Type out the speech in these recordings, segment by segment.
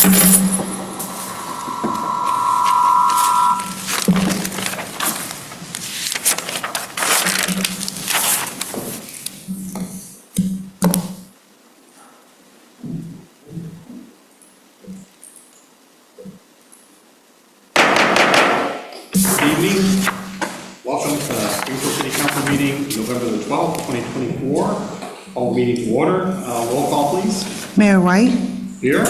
Good evening. Welcome to Springfield City Council meeting, November the 12th, 2024. All meeting to order. Roll call, please. Mayor White, Here.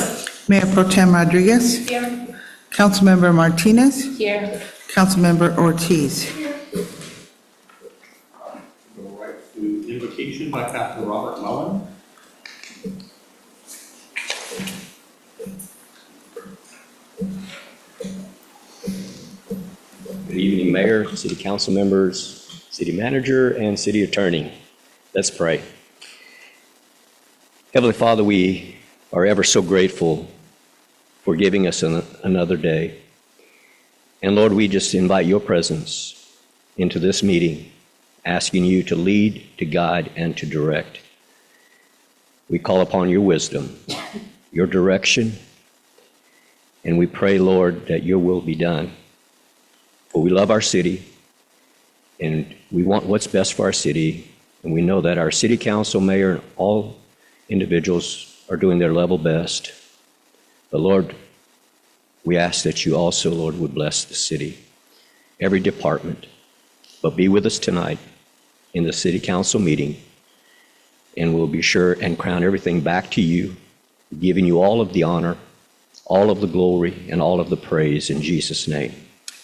Mayor Pro Tem Rodriguez, Here. Councilmember Martinez, Here. Councilmember Ortiz. Go right to invocation by Pastor Robert Mullen. Good evening, Mayor, City Council members, City Manager, and City Attorney. Let's pray. Heavenly Father, we are ever so grateful for giving us another day. And Lord, we just invite your presence into this meeting, asking you to lead, to guide, and to direct. We call upon your wisdom, your direction, and we pray, Lord, that your will be done. For we love our city, and we want what's best for our city, and we know that our city council, mayor, and all individuals are doing their level best. But Lord, we ask that you also, Lord, would bless the city, every department, but be with us tonight in the city council meeting, and we'll be sure and crown everything back to you, giving you all of the honor, all of the glory, and all of the praise in Jesus' name.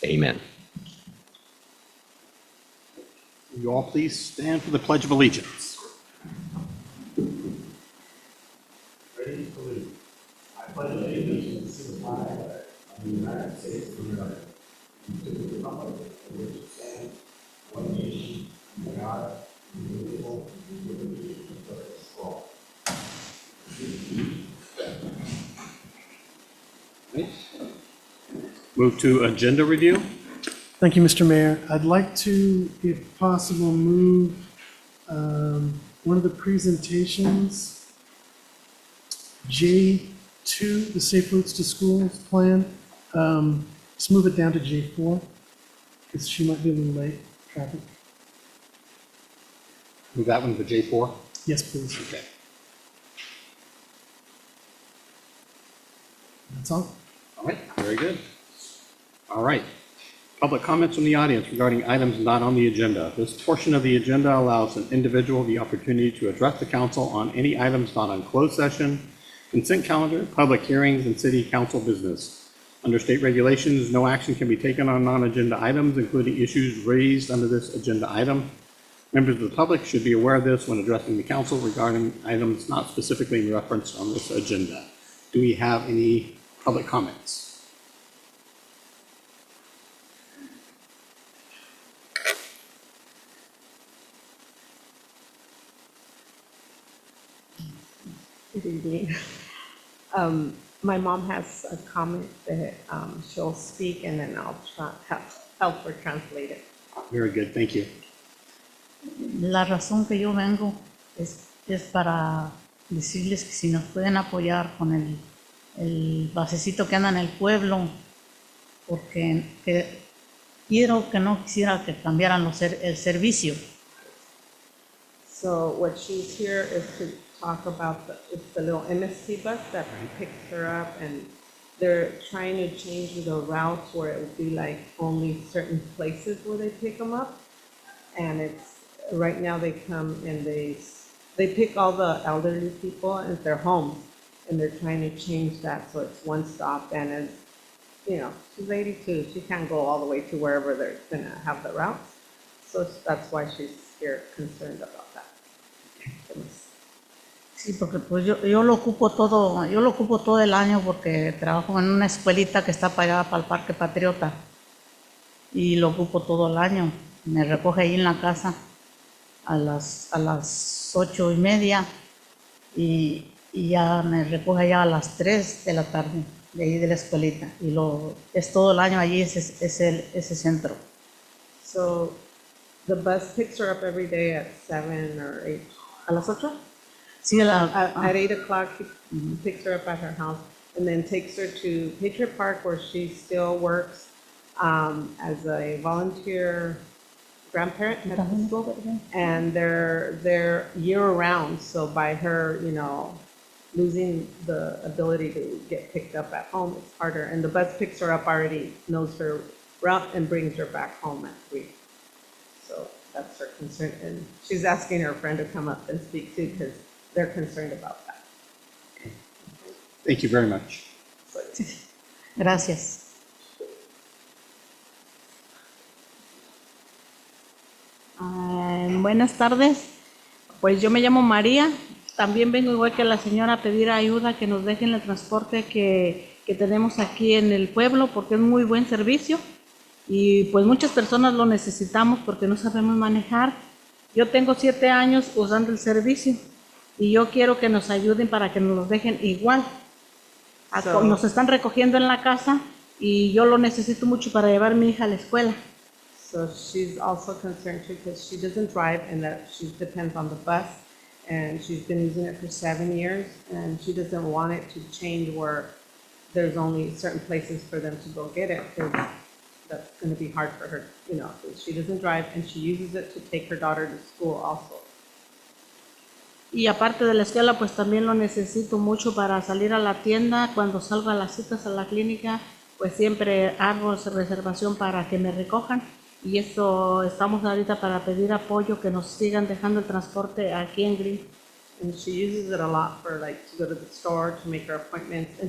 Amen. Will you all please stand for the Pledge of Allegiance? Ready to salute. I pledge allegiance to the flag of the United States of America, and to the republic for which it stands, one nation, under God, indivisible, with liberty and justice for all. Right. Move to agenda review. Thank you, Mr. Mayor. I'd like to, if possible, move one of the presentations, J2, the Safe Routes to Schools plan. Just move it down to J4, because she might be a little late, traffic. Move that one to J4. Yes, please. Okay. That's all. All right, very good. All right. Public comments from the audience regarding items not on the agenda. This portion of the agenda allows an individual the opportunity to address the council on any items not on closed session, consent calendar, public hearings, and city council business. Under state regulations, no action can be taken on non-agenda items, including issues raised under this agenda item. Members of the public should be aware of this when addressing the council regarding items not specifically referenced on this agenda. Do we have any public comments? Good evening. My mom has a comment that she'll speak, and then I'll help her translate it. Very good, thank you. La razón que yo vengo es para decirles que si nos pueden apoyar con el basecito que anda en el pueblo, porque quiero que no quisiera que cambiaran el servicio. So what she's here is to talk about it's the little MST bus that picks her up, and they're trying to change the routes where it would be like only certain places where they pick them up. And it's right now they come and they pick all the elderly people at their homes, and they're trying to change that so it's one stop. And as you know, she's 82, she can't go all the way to wherever they're gonna have the routes. So that's why she's here, concerned about that. Sí, porque pues yo lo ocupo todo el año porque trabajo en una escuelita que está pagada para el Parque Patriota y lo ocupo todo el año. Me recoge ahí en la casa a las 8:30 y ya me recoge allá a las 3 de la tarde de ahí de la escuelita, y es todo el año allí ese centro. So the bus picks her up every day at 7 or 8. ¿A las 8? Sí, At 8 o'clock, he picks her up at her house, and then takes her to Patriot Park where she still works as a volunteer grandparent at the school. And they're year-round, so by her, losing the ability to get picked up at home, it's harder. And the bus picks her up already, knows her route, and brings her back home at 3. So that's her concern. And she's asking her friend to come up and speak too, because they're concerned about that. Thank you very much. Gracias. Buenas tardes. Pues yo me llamo María. También vengo igual que la señora a pedir ayuda que nos dejen el transporte que tenemos aquí en el pueblo porque es muy buen servicio y pues muchas personas lo necesitamos porque no sabemos manejar. Yo tengo 7 años usando el servicio y yo quiero que nos ayuden para que nos los dejen igual. Nos están recogiendo en la casa y yo lo necesito mucho para llevar a mi hija a la escuela. So she's also concerned too because she doesn't drive and that she depends on the bus. And she's been using it for 7 years, and she doesn't want it to change where there's only certain places for them to go get it, because that's going to be hard for her, She doesn't drive, and she uses it to take her daughter to school also. Y aparte de la escuela, pues también lo necesito mucho para salir a la tienda. Cuando salgo a las citas a la clínica, pues siempre hago reservación para que me recojan. Y eso estamos ahorita para pedir apoyo, que nos sigan dejando el transporte aquí en Green. And she uses it a lot for to go to the store, to make her appointments, and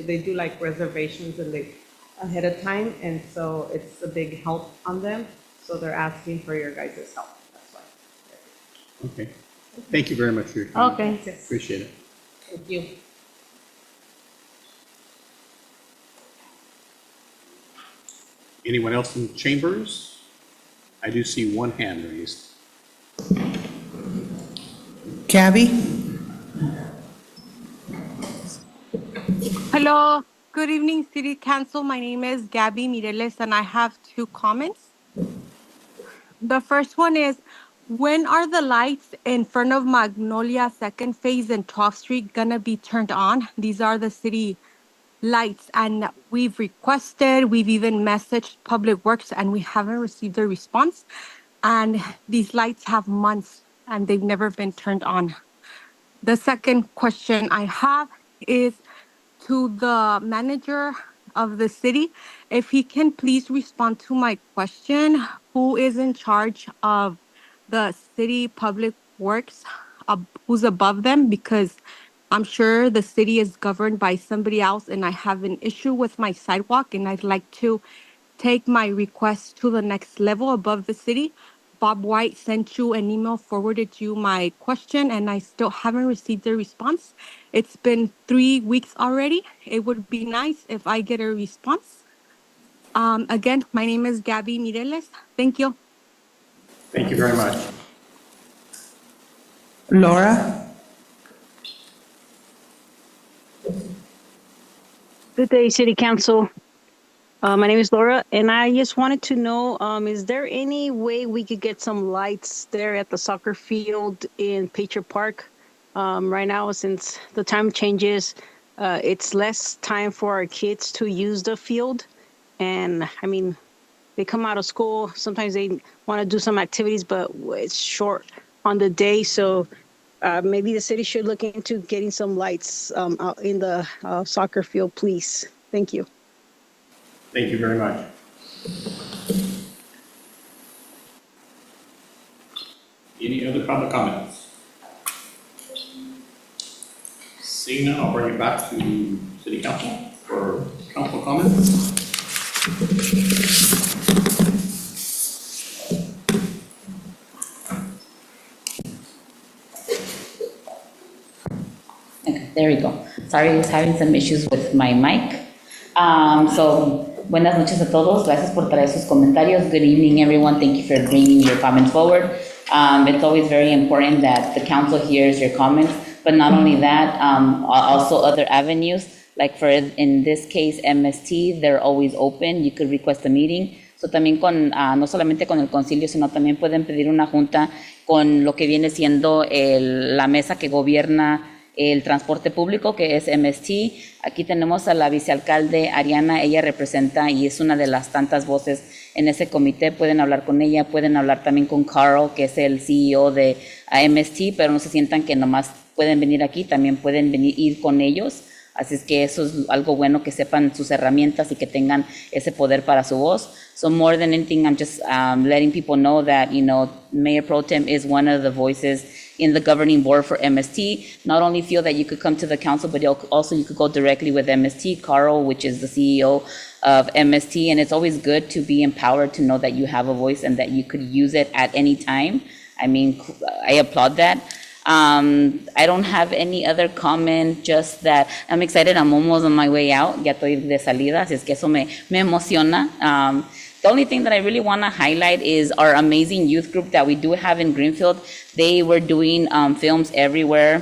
they do like reservations and ahead of time, and so it's a big help on them. So they're asking for your guys' help. That's why. Okay. Thank you very much for your time. Okay. Appreciate it. Thank you. Anyone else in chambers? I do see one hand raised. Gabby? Hello, good evening, City Council. My name is Gabby Mireles, and I have 2 comments. The first one is, when are the lights in front of Magnolia Second Phase and 12th Street gonna be turned on? These are the city lights, and we've even messaged Public Works, and we haven't received a response. And these lights have months, and they've never been turned on. The second question I have is to the manager of the city, if he can please respond to my question, who is in charge of the city public works, who's above them? Because I'm sure the city is governed by somebody else, and I have an issue with my sidewalk, and I'd like to take my request to the next level above the city. Bob White sent you an email, forwarded you my question, and I still haven't received a response. It's been 3 weeks already. It would be nice if I get a response. Again, my name is Gabby Mireles. Thank you. Thank you very much. Laura? Good day, City Council. My name is Laura, and I just wanted to know, is there any way we could get some lights there at the soccer field in Patriot Park? Right now, since the time changes, it's less time for our kids to use the field. And I mean, they come out of school, sometimes they want to do some activities, but it's short on the day. So maybe the city should look into getting some lights out in the soccer field, please. Thank you. Thank you very much. Any other public comments? Seeing none, I'll bring it back to City Council for council comments. Okay, there we go. Sorry, I was having some issues with my mic. Buenas noches a todos. Gracias por traer sus comentarios. Good evening, everyone. Thank you for bringing your comments forward. It's always very important that the council hears your comments, but not only that, also other avenues, like in this case, MST, they're always open. You could request a meeting. So también no solamente con el concilio, sino también pueden pedir una junta con lo que viene siendo la mesa que gobierna el transporte público, que es MST. Aquí tenemos a la vicealcalde Ariana, ella representa y es una de las tantas voces en ese comité. Pueden hablar con ella, pueden hablar también con Carl, que es el CEO de MST, pero no se sientan que nomás pueden venir aquí, también pueden venir, ir con ellos. Así es que eso es algo bueno, que sepan sus herramientas y que tengan ese poder para su voz. So more than anything, I'm just letting people know that, you know, Mayor Pro Tem is one of the voices in the governing board for MST. Not only feel that you could come to the council, but also you could go directly with MST. Carl, which is the CEO of MST, and it's always good to be empowered to know that you have a voice and that you could use it at any time. I mean, I applaud that. I don't have any other comment, just that I'm excited. I'm almost on my way out. Ya estoy de salida, así es que eso me emociona. The only thing that I really want to highlight is our amazing youth group that we do have in Greenfield. They were doing films everywhere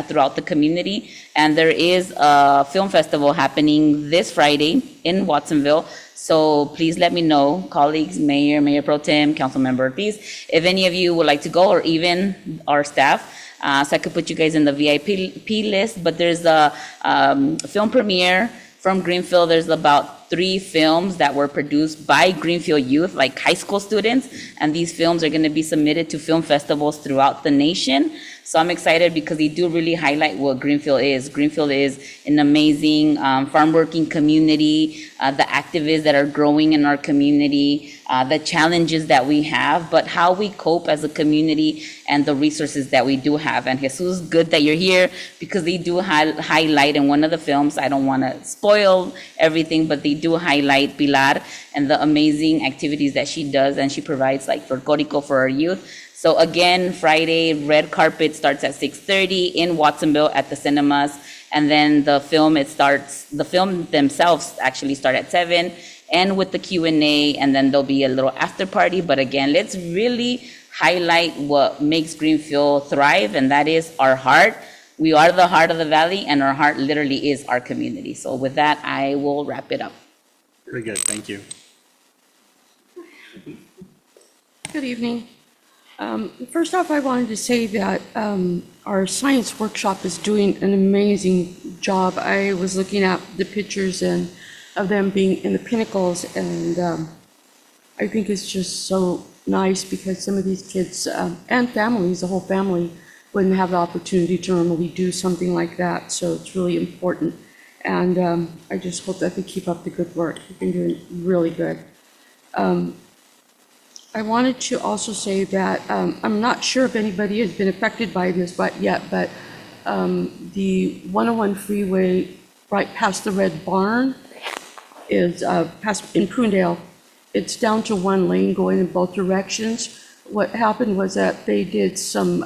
throughout the community. And there is a film festival happening this Friday in Watsonville. So please let me know, colleagues, Mayor Pro Tem, council member Ortiz, if any of you would like to go, or even our staff. So I could put you guys in the VIP list, but there's a film premiere from Greenfield. There's about 3 films that were produced by Greenfield youth, like high school students, and these films are going to be submitted to film festivals throughout the nation. So I'm excited because they do really highlight what Greenfield is. Greenfield is an amazing farm working community, the activists that are growing in our community, the challenges that we have, but how we cope as a community and the resources that we do have. And Jesus, good that you're here, because they do highlight in one of the films, I don't want to spoil everything, but they do highlight Pilar and the amazing activities that she does, and she provides, like for Corico for our youth. So again, Friday, red carpet starts at 6:30 in Watsonville at the cinemas. And then the film themselves actually start at 7, and with the Q&A, and then there'll be a little after party. But again, let's really highlight what makes Greenfield thrive, and that is our heart. We are the heart of the valley, and our heart literally is our community. So with that, I will wrap it up. Very good, thank you. Good evening. First off, I wanted to say that our science workshop is doing an amazing job. I was looking at the pictures and of them being in the pinnacles, and I think it's just so nice, because some of these kids and families, the whole family, wouldn't have the opportunity to normally do something like that. So it's really important. And I just hope that they keep up the good work. They've been doing really good. I wanted to also say that I'm not sure if anybody has been affected by this yet, but the 101 freeway right past the Red Barn is past in Prunedale. It's down to 1 lane going in both directions. What happened was that they did some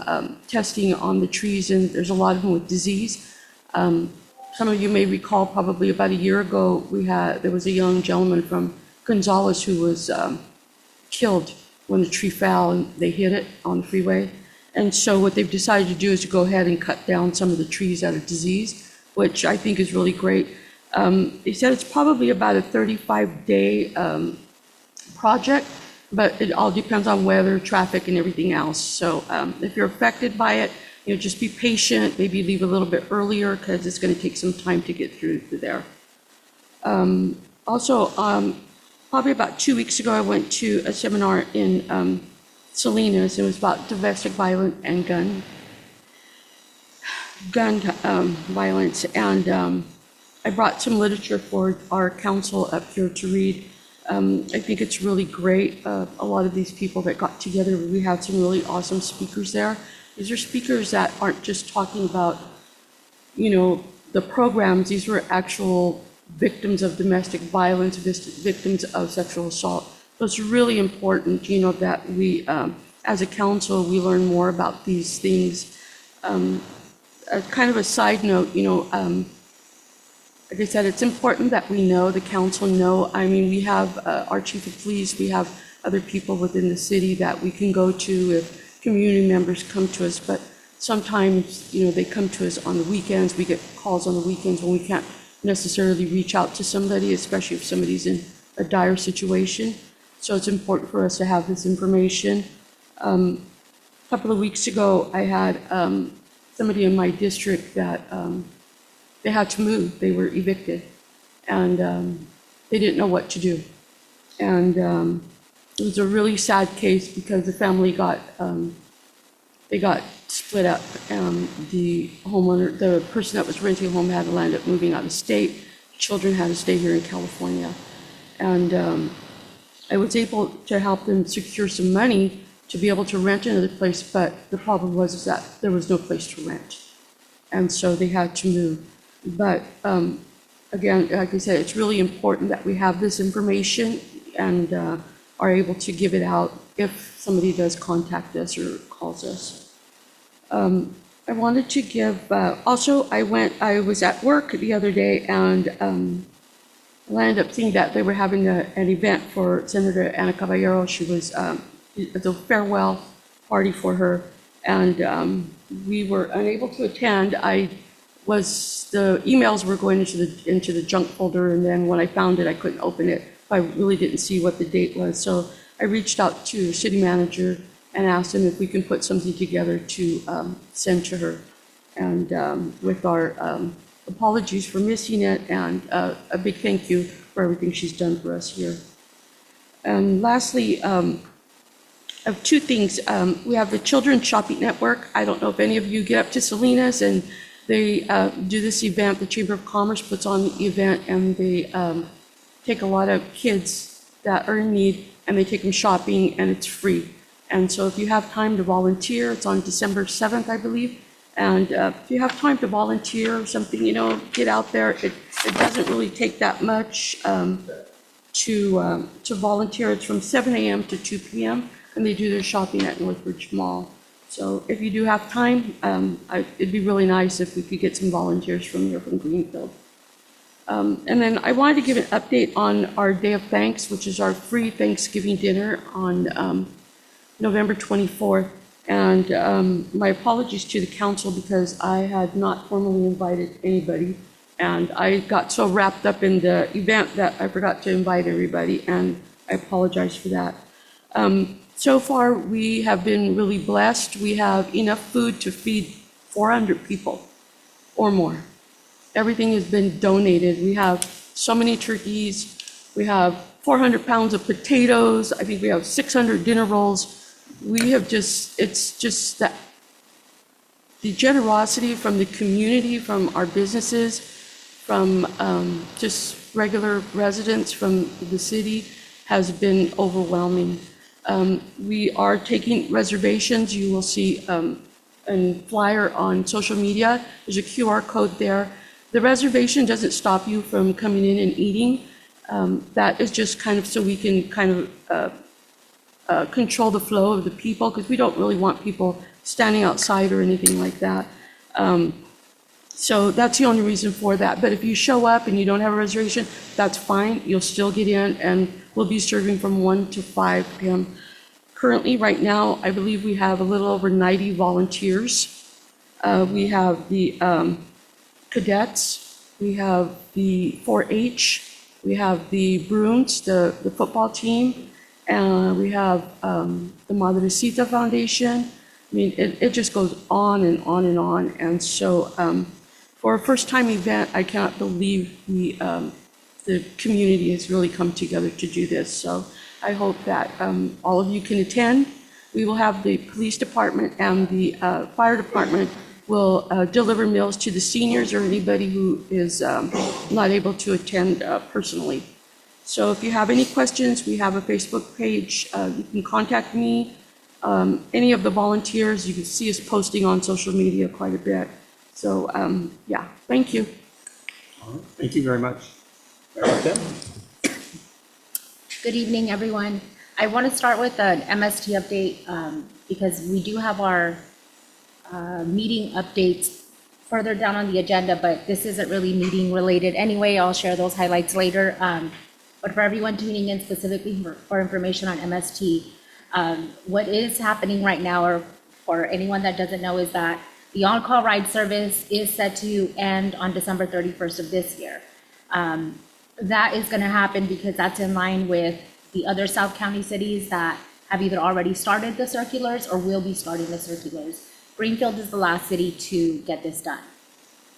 testing on the trees, and there's a lot of them with disease. Some of you may recall, probably about a year ago, there was a young gentleman from Gonzales who was killed when the tree fell and they hit it on the freeway. And so what they've decided to do is to go ahead and cut down some of the trees that are diseased, which I think is really great. They said it's probably about a 35-day project, but it all depends on weather, traffic, and everything else. So if you're affected by it, just be patient, maybe leave a little bit earlier, because it's going to take some time to get through there. Also, probably about 2 weeks ago, I went to a seminar in Salinas. It was about domestic violence and gun violence. And I brought some literature for our council up here to read. I think it's really great. A lot of these people that got together, we had some really awesome speakers there. These are speakers that aren't just talking about, the programs. These were actual victims of domestic violence, victims of sexual assault. So it's really important, that we, as a council, we learn more about these things. Kind of a side note, like I said, it's important that we know, the council know. I mean, we have our chief of police, we have other people within the city that we can go to if community members come to us, but sometimes, they come to us on the weekends. We get calls on the weekends when we can't necessarily reach out to somebody, especially if somebody's in a dire situation. So it's important for us to have this information. A couple of weeks ago, I had somebody in my district that they had to move. They were evicted, and they didn't know what to do. And it was a really sad case because the family they got split up. The homeowner, the person that was renting a home had to land up moving out of state. Children had to stay here in California. And I was able to help them secure some money to be able to rent another place, but the problem was that there was no place to rent. And so they had to move. But again, like I said, it's really important that we have this information and are able to give it out if somebody does contact us or calls us. I wanted to give, also I was at work the other day and I ended up seeing that they were having an event for Senator Ana Caballero. She was, it's a farewell party for her, and we were unable to attend. The emails were going into the junk folder, and then when I found it, I couldn't open it. I really didn't see what the date was. So I reached out to the city manager and asked him if we can put something together to send to her. And with our apologies for missing it, and a big thank you for everything she's done for us here. And lastly, I have two things. We have the Children's Shopping Network. I don't know if any of you get up to Salinas, and they do this event. The Chamber of Commerce puts on the event, and they take a lot of kids that are in need, and they take them shopping, and it's free. And so if you have time to volunteer, it's on December 7th, I believe. And if you have time to volunteer or something, get out there. It doesn't really take that much to volunteer. It's from 7 a.m. to 2 p.m. and they do their shopping at Northbridge Mall. So if you do have time, it'd be really nice if we could get some volunteers from here from Greenfield. And then I wanted to give an update on our Day of Thanks, which is our free Thanksgiving dinner on November 24th. And my apologies to the council because I had not formally invited anybody. And I got so wrapped up in the event that I forgot to invite everybody, and I apologize for that. So far, we have been really blessed. We have enough food to feed 400 people or more. Everything has been donated. We have so many turkeys. We have 400 pounds of potatoes. I think we have 600 dinner rolls. It's just that the generosity from the community, from our businesses, from just regular residents from the city has been overwhelming. We are taking reservations. You will see a flyer on social media. There's a QR code there. The reservation doesn't stop you from coming in and eating. That is just kind of so we can kind of control the flow of the people, because we don't really want people standing outside or anything like that. So that's the only reason for that. But if you show up and you don't have a reservation, that's fine. You'll still get in, and we'll be serving from 1 to 5 p.m. Currently, right now, I believe we have a little over 90 volunteers. We have the cadets, we have the 4-H, we have the Bruins, the football team, and we have the Madrecita Foundation. I mean, it just goes on and on and on. And so for a first-time event, I cannot believe the community has really come together to do this. So I hope that all of you can attend. We will have the police department and the fire department will deliver meals to the seniors or anybody who is not able to attend personally. So if you have any questions, we have a Facebook page. You can contact me. Any of the volunteers, you can see us posting on social media quite a bit. So yeah, thank you. All right. Thank you very much. Mayor Tim? Good evening, everyone. I want to start with an MST update because we do have our meeting updates further down on the agenda, but this isn't really meeting related anyway. I'll share those highlights later. But for everyone tuning in specifically for information on MST, what is happening right now, or for anyone that doesn't know, is that the on-call ride service is set to end on December 31st of this year. That is going to happen because that's in line with the other South County cities that have either already started the circulars or will be starting the circulars. Greenfield is the last city to get this done.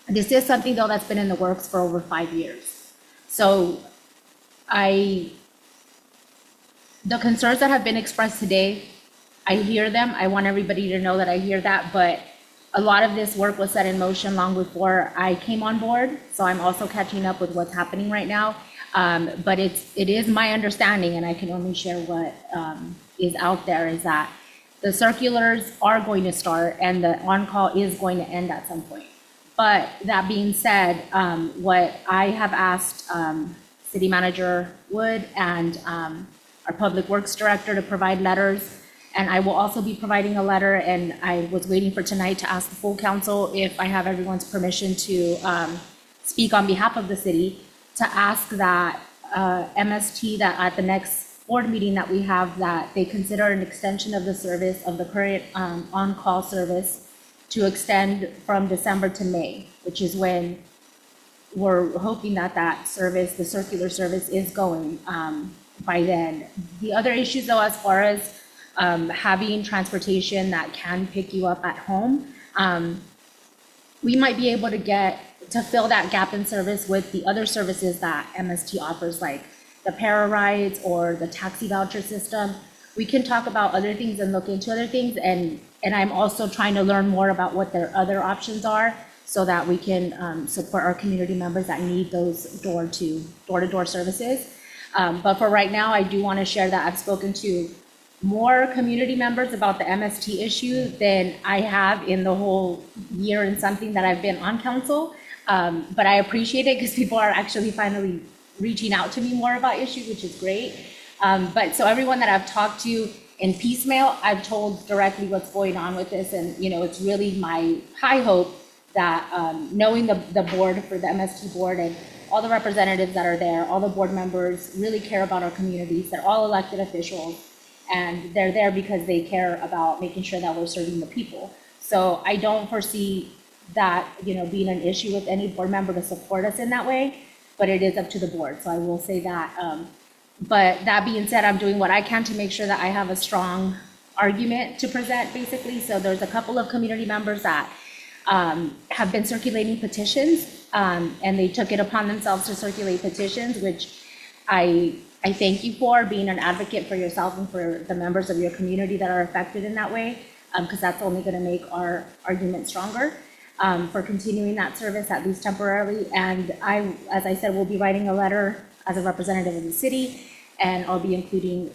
This is something, though, that's been in the works for over 5 years. So the concerns that have been expressed today, I hear them. I want everybody to know that I hear that, but a lot of this work was set in motion long before I came on board, so I'm also catching up with what's happening right now. But it is my understanding, and I can only share what is out there, is that the circulars are going to start and the on-call is going to end at some point. But that being said, what I have asked City Manager Wood and our Public Works Director to provide letters, and I will also be providing a letter, and I was waiting for tonight to ask the full council if I have everyone's permission to speak on behalf of the city, to ask that MST, that at the next board meeting that we have, that they consider an extension of the service of the current on-call service to extend from December to May, which is when we're hoping that that service, the circular service, is going by then. The other issues, though, as far as having transportation that can pick you up at home, we might be able to fill that gap in service with the other services that MST offers, like the para rides or the taxi voucher system. We can talk about other things and look into other things, and I'm also trying to learn more about what their other options are, so that we can support our community members that need those door-to-door services. But for right now, I do want to share that I've spoken to more community members about the MST issue than I have in the whole year and something that I've been on council. But I appreciate it because people are actually finally reaching out to me more about issues, which is great. But so everyone that I've talked to in piecemeal, I've told directly what's going on with this. And, it's really my high hope that knowing the board, for the MST board, and all the representatives that are there, all the board members really care about our communities. They're all elected officials, and they're there because they care about making sure that we're serving the people. So I don't foresee that, being an issue with any board member to support us in that way, but it is up to the board. So I will say that. But that being said, I'm doing what I can to make sure that I have a strong argument to present, basically. So there's a couple of community members that have been circulating petitions, and they took it upon themselves to circulate petitions, which I thank you for being an advocate for yourself and for the members of your community that are affected in that way, because that's only going to make our argument stronger for continuing that service, at least temporarily. And I, as I said, will be writing a letter as a representative of the city, and I'll be including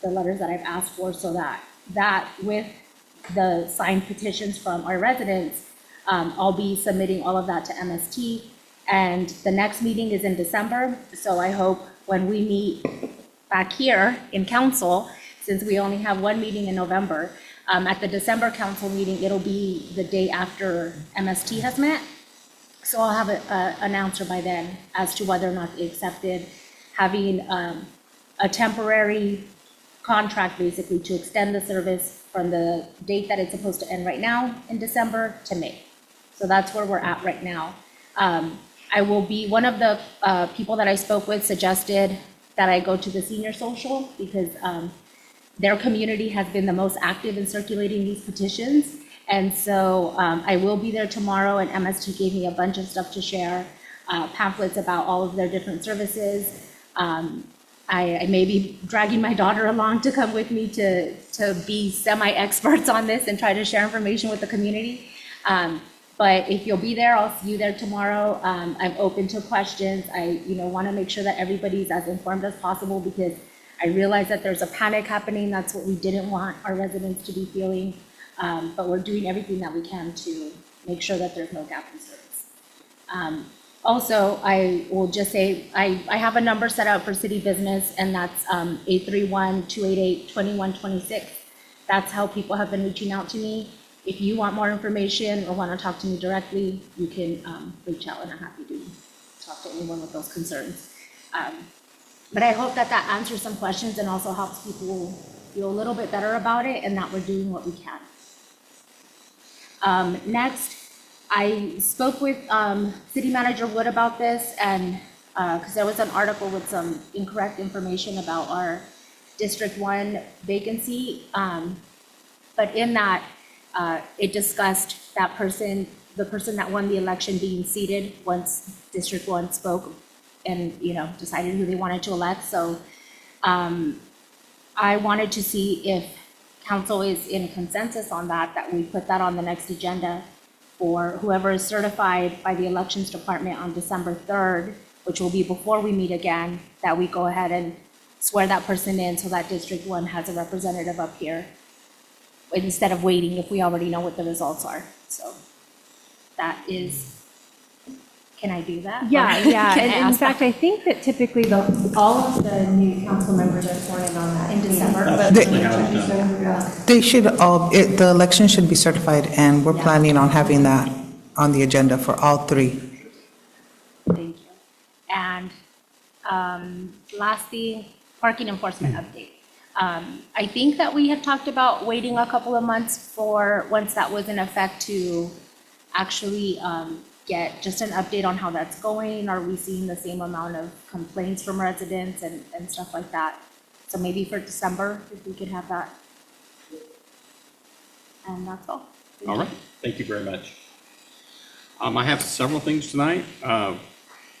the letters that I've asked for, so that with the signed petitions from our residents, I'll be submitting all of that to MST. And the next meeting is in December, so I hope when we meet back here in council, since we only have one meeting in November, at the December council meeting, it'll be the day after MST has met. So I'll have an answer by then as to whether or not they accepted having a temporary contract, basically, to extend the service from the date that it's supposed to end right now in December to May. So that's where we're at right now. I will be, one of the people that I spoke with suggested that I go to the senior social, because their community has been the most active in circulating these petitions. And so I will be there tomorrow, and MST gave me a bunch of stuff to share, pamphlets about all of their different services. I may be dragging my daughter along to come with me to be semi-experts on this and try to share information with the community. But if you'll be there, I'll see you there tomorrow. I'm open to questions. I want to make sure that everybody's as informed as possible, because I realize that there's a panic happening. That's what we didn't want our residents to be feeling. But we're doing everything that we can to make sure that there's no gap in service. Also, I will just say, I have a number set out for city business, and that's 831-288-2126. That's how people have been reaching out to me. If you want more information or want to talk to me directly, you can reach out, and I'm happy to talk to anyone with those concerns. But I hope that answers some questions and also helps people feel a little bit better about it, and that we're doing what we can. Next, I spoke with City Manager Wood about this, and because there was an article with some incorrect information about our District 1 vacancy. But in that, It discussed that person, the person that won the election being seated once District 1 spoke and, decided who they wanted to elect. So I wanted to see if council is in consensus on that we put that on the next agenda for whoever is certified by the Elections Department on December 3rd, which will be before we meet again, that we go ahead and swear that person in so that District 1 has a representative up here instead of waiting if we already know what the results are. So that is, can I do that? Yeah, Or yeah. can I And in ask that? fact, I think that typically all of the new council members are sworn in on that. In December, but They should all, the election should be certified, and we're planning on having that on the agenda for all three. Thank you. And lastly, parking enforcement update. I think that we had talked about waiting a couple of months for, once that was in effect, to actually get just an update on how that's going. Are we seeing the same amount of complaints from residents and stuff like that? So maybe for December, if we could have that. And that's all. All right, thank you very much. I have several things tonight.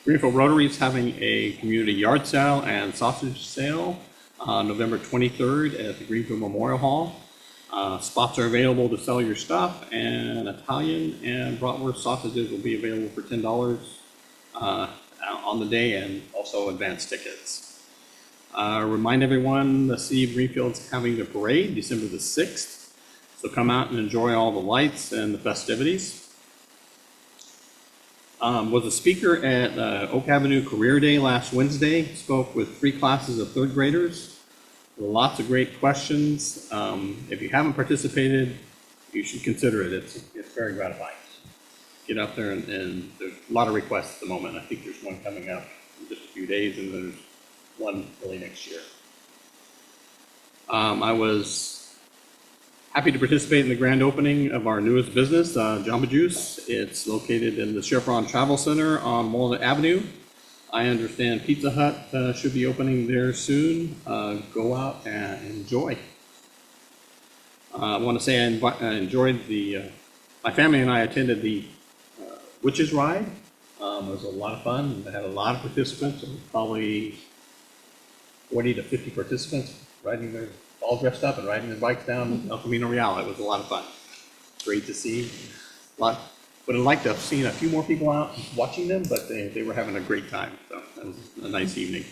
Greenfield Rotary is having a community yard sale and sausage sale on November 23rd at the Greenfield Memorial Hall. Spots are available to sell your stuff, and Italian and bratwurst sausages will be available for $10 on the day, and also advance tickets. Remind everyone, the City of Greenfield's having the parade December the 6th, so come out and enjoy all the lights and the festivities. Was a speaker at Oak Avenue Career Day last Wednesday, spoke with 3 classes of 3rd graders. Lots of great questions. If you haven't participated, you should consider it. It's very gratifying. Get out there, and there's a lot of requests at the moment. I think there's one coming up in just a few days, and there's one early next year. I was happy to participate in the grand opening of our newest business, Jamba Juice. It's located in the Chevron Travel Center on Walnut Avenue. I understand Pizza Hut should be opening there soon. Go out and enjoy. I want to say I enjoyed my family and I attended the Witches Ride. It was a lot of fun. They had a lot of participants, probably 40 to 50 participants riding their, all dressed up and riding their bikes down El Camino Real. It was a lot of fun. Great to see. Would have liked to have seen a few more people out watching them, but they were having a great time. So that was a nice evening.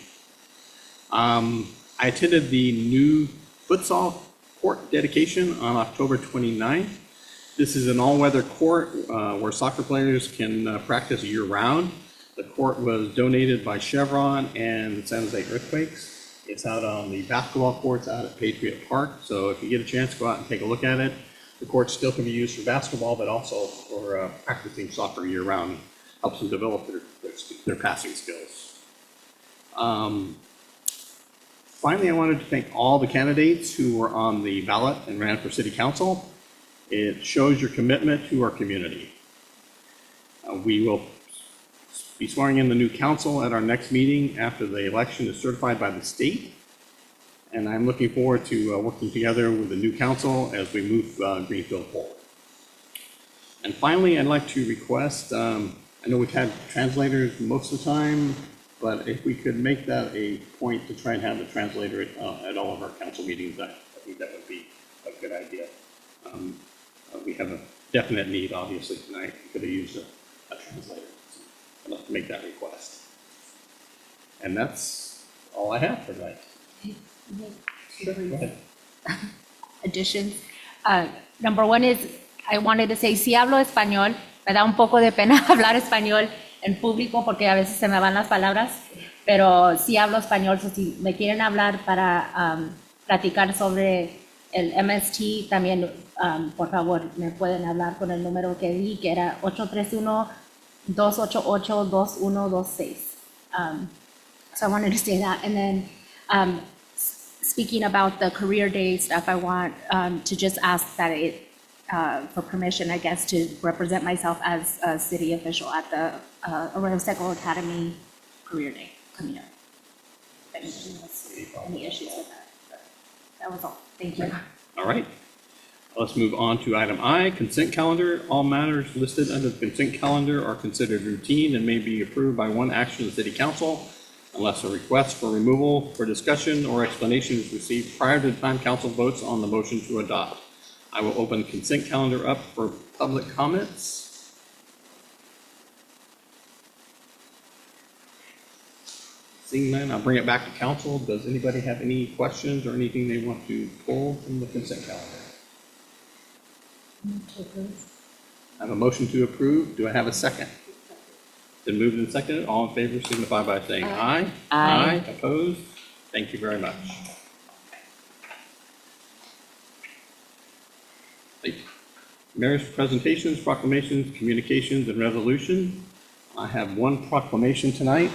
I attended the new futsal court dedication on October 29th. This is an all-weather court where soccer players can practice year-round. The court was donated by Chevron and the San Jose Earthquakes. It's out on the basketball courts out at Patriot Park. So if you get a chance, go out and take a look at it. The court still can be used for basketball, but also for practicing soccer year-round. Helps them develop their passing skills. Finally, I wanted to thank all the candidates who were on the ballot and ran for City Council. It shows your commitment to our community. We will be swearing in the new council at our next meeting after the election is certified by the state. And I'm looking forward to working together with the new council as we move Greenfield forward. And finally, I'd like to request, I know we've had translators most of the time, but if we could make that a point to try and have the translator at all of our council meetings, I think that would be a good idea. We have a definite need, obviously, tonight. We could have used a translator. So I'd like to make that request. And that's all I have for tonight. Sure, go ahead. Additions. Number one is, I wanted to say, si hablo español, me da un poco de pena hablar español en público porque a veces se me van las palabras, pero sí hablo español, so si me quieren hablar para platicar sobre el MST, también, por favor, me pueden hablar con el número que di, que era 831-288-2126. So I wanted to say that. And then, speaking about the career day stuff, I want to just ask that for permission, I guess, to represent myself as a city official at the Arroyo Seco Academy Career Day coming up. If anybody has any issues with that. That was all. Thank you. All right. Let's move on to item I, consent calendar. All matters listed under the consent calendar are considered routine and may be approved by one action of the city council unless a request for removal for discussion or explanation is received prior to the time council votes on the motion to adopt. I will open consent calendar up for public comments. Seeing none, I'll bring it back to council. Does anybody have any questions or anything they want to pull from the consent calendar? I have a motion to approve. Do I have a second? Been moved and seconded. All in favor signify by saying aye. Aye. Opposed? Thank you very much. Mayor's presentations, proclamations, communications, and resolution. I have one proclamation tonight.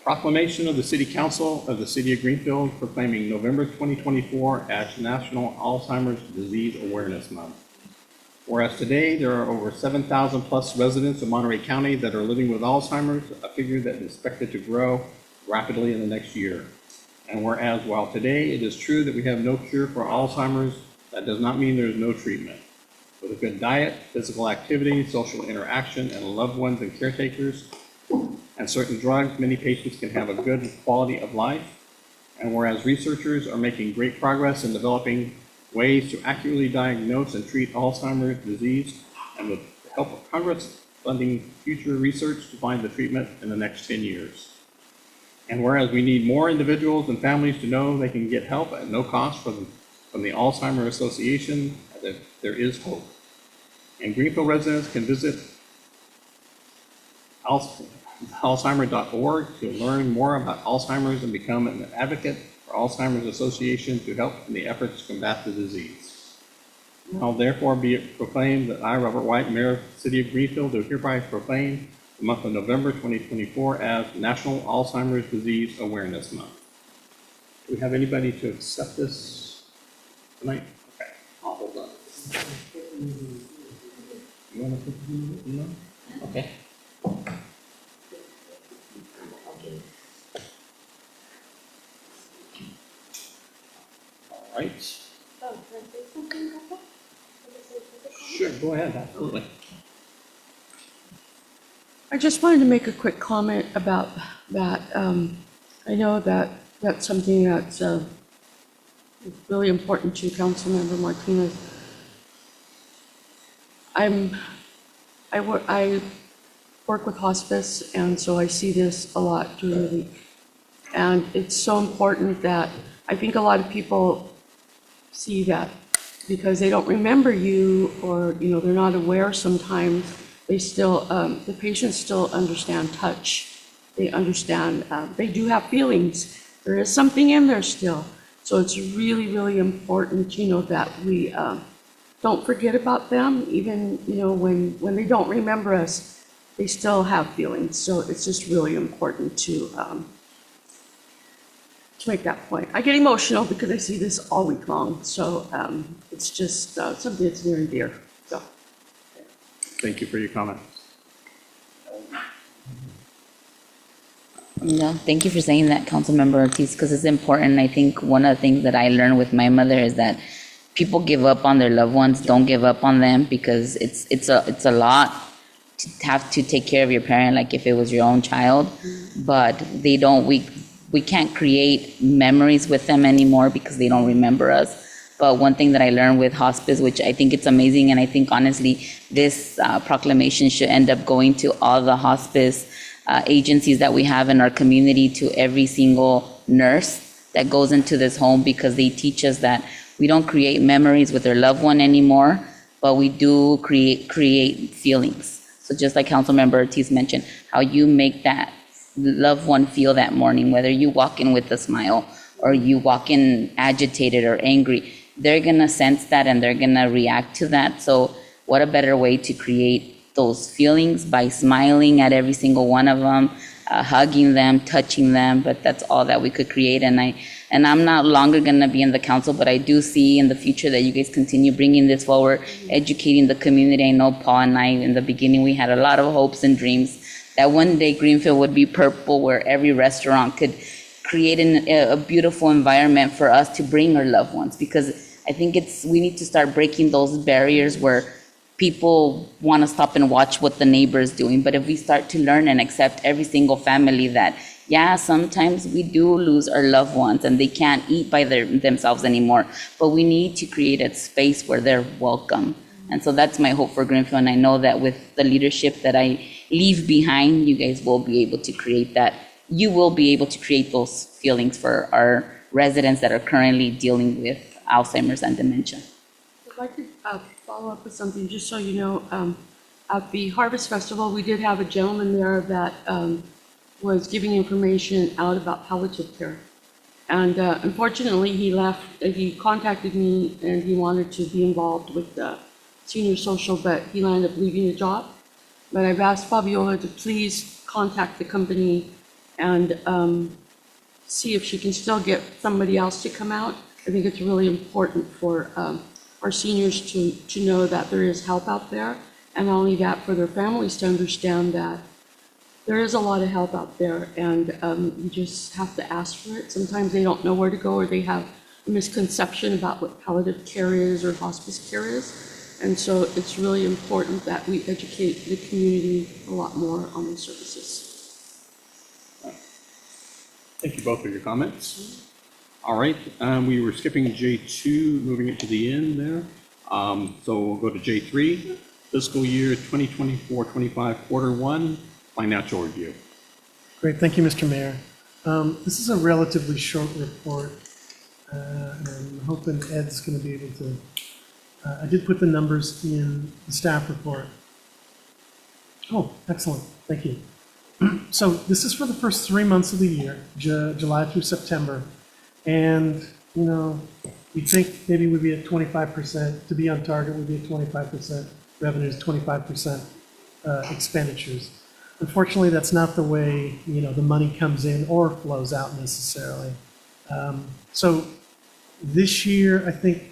Proclamation of the City Council of the City of Greenfield proclaiming November 2024 as National Alzheimer's Disease Awareness Month. Whereas today there are over 7,000 plus residents of Monterey County that are living with Alzheimer's, a figure that is expected to grow rapidly in the next year. And whereas while today it is true that we have no cure for Alzheimer's, that does not mean there is no treatment. With a good diet, physical activity, social interaction, and loved ones and caretakers, and certain drugs, many patients can have a good quality of life. And whereas researchers are making great progress in developing ways to accurately diagnose and treat Alzheimer's disease, and with the help of Congress funding future research to find the treatment in the next 10 years. And whereas we need more individuals and families to know they can get help at no cost from the Alzheimer's Association, that there is hope. And Greenfield residents can visit Alzheimer.org to learn more about Alzheimer's and become an advocate for Alzheimer's Association to help in the efforts to combat the disease. Now therefore be it proclaimed that I, Robert White, Mayor of the City of Greenfield, do hereby proclaim the month of November 2024 as National Alzheimer's Disease Awareness Month. Do we have anybody to accept this tonight? Okay, I'll hold on. You want to put no? Okay. All right. Sure, go ahead, absolutely. I just wanted to make a quick comment about that. I know that that's something that's really important to Councilmember Martinez. I work with hospice, and so I see this a lot during the week. And it's so important that I think a lot of people see that because they don't remember you, or they're not aware sometimes. They still, the patients still understand touch. They understand, they do have feelings. There is something in there still. So it's really, really important, that we don't forget about them. Even, when they don't remember us, they still have feelings. So it's just really important to make that point. I get emotional because I see this all week long. So it's just something that's near and dear. So. Thank you for your comment. No, thank you for saying that, Councilmember Ortiz, because it's important. I think one of the things that I learned with my mother is that people give up on their loved ones. Don't give up on them, because it's a lot to have to take care of your parent, like if it was your own child. But they don't. We can't create memories with them anymore because they don't remember us. But one thing that I learned with hospice, which I think it's amazing, and I think honestly this proclamation should end up going to all the hospice agencies that we have in our community, to every single nurse that goes into this home, because they teach us that we don't create memories with our loved one anymore, but we do create feelings. So just like Councilmember Ortiz mentioned, how you make that loved one feel that morning, whether you walk in with a smile or you walk in agitated or angry, they're gonna sense that and they're gonna react to that. So what a better way to create those feelings by smiling at every single one of them, hugging them, touching them. But that's all that we could create. And I'm not longer gonna be in the council, but I do see in the future that you guys continue bringing this forward, educating the community. I know Paul and I, in the beginning, we had a lot of hopes and dreams that one day Greenfield would be purple, where every restaurant could creating a beautiful environment for us to bring our loved ones, because I think we need to start breaking those barriers where people want to stop and watch what the neighbor is doing. But if we start to learn and accept every single family that, yeah, sometimes we do lose our loved ones and they can't eat by themselves anymore, but we need to create a space where they're welcome. And so that's my hope for Greenfield. And I know that with the leadership that I leave behind, you guys will be able to create that. You will be able to create those feelings for our residents that are currently dealing with Alzheimer's and dementia. If I could follow up with something, just so you know, at the Harvest Festival, we did have a gentleman there that was giving information out about palliative care. And unfortunately, he contacted me and he wanted to be involved with the senior social, but he ended up leaving the job. But I've asked Fabiola to please contact the company and see if she can still get somebody else to come out. I think it's really important for our seniors to know that there is help out there, and not only that, for their families to understand that there is a lot of help out there, and you just have to ask for it. Sometimes they don't know where to go, or they have a misconception about what palliative care is or hospice care is. And so it's really important that we educate the community a lot more on these services. Thank you both for your comments. All right, we were skipping J2, moving it to the end there. So we'll go to J3, fiscal year 2024-25, quarter one, financial review. Great, thank you, Mr. Mayor. This is a relatively short report, and I'm hoping Ed's going to be able to. I did put the numbers in the staff report. Oh, excellent, thank you. So this is for the first 3 months of the year, July through September. And, you know, we think maybe we'd be at 25%, to be on target, we'd be at 25% revenues, 25% expenditures. Unfortunately, that's not the way, you know, the money comes in or flows out necessarily. So this year, I think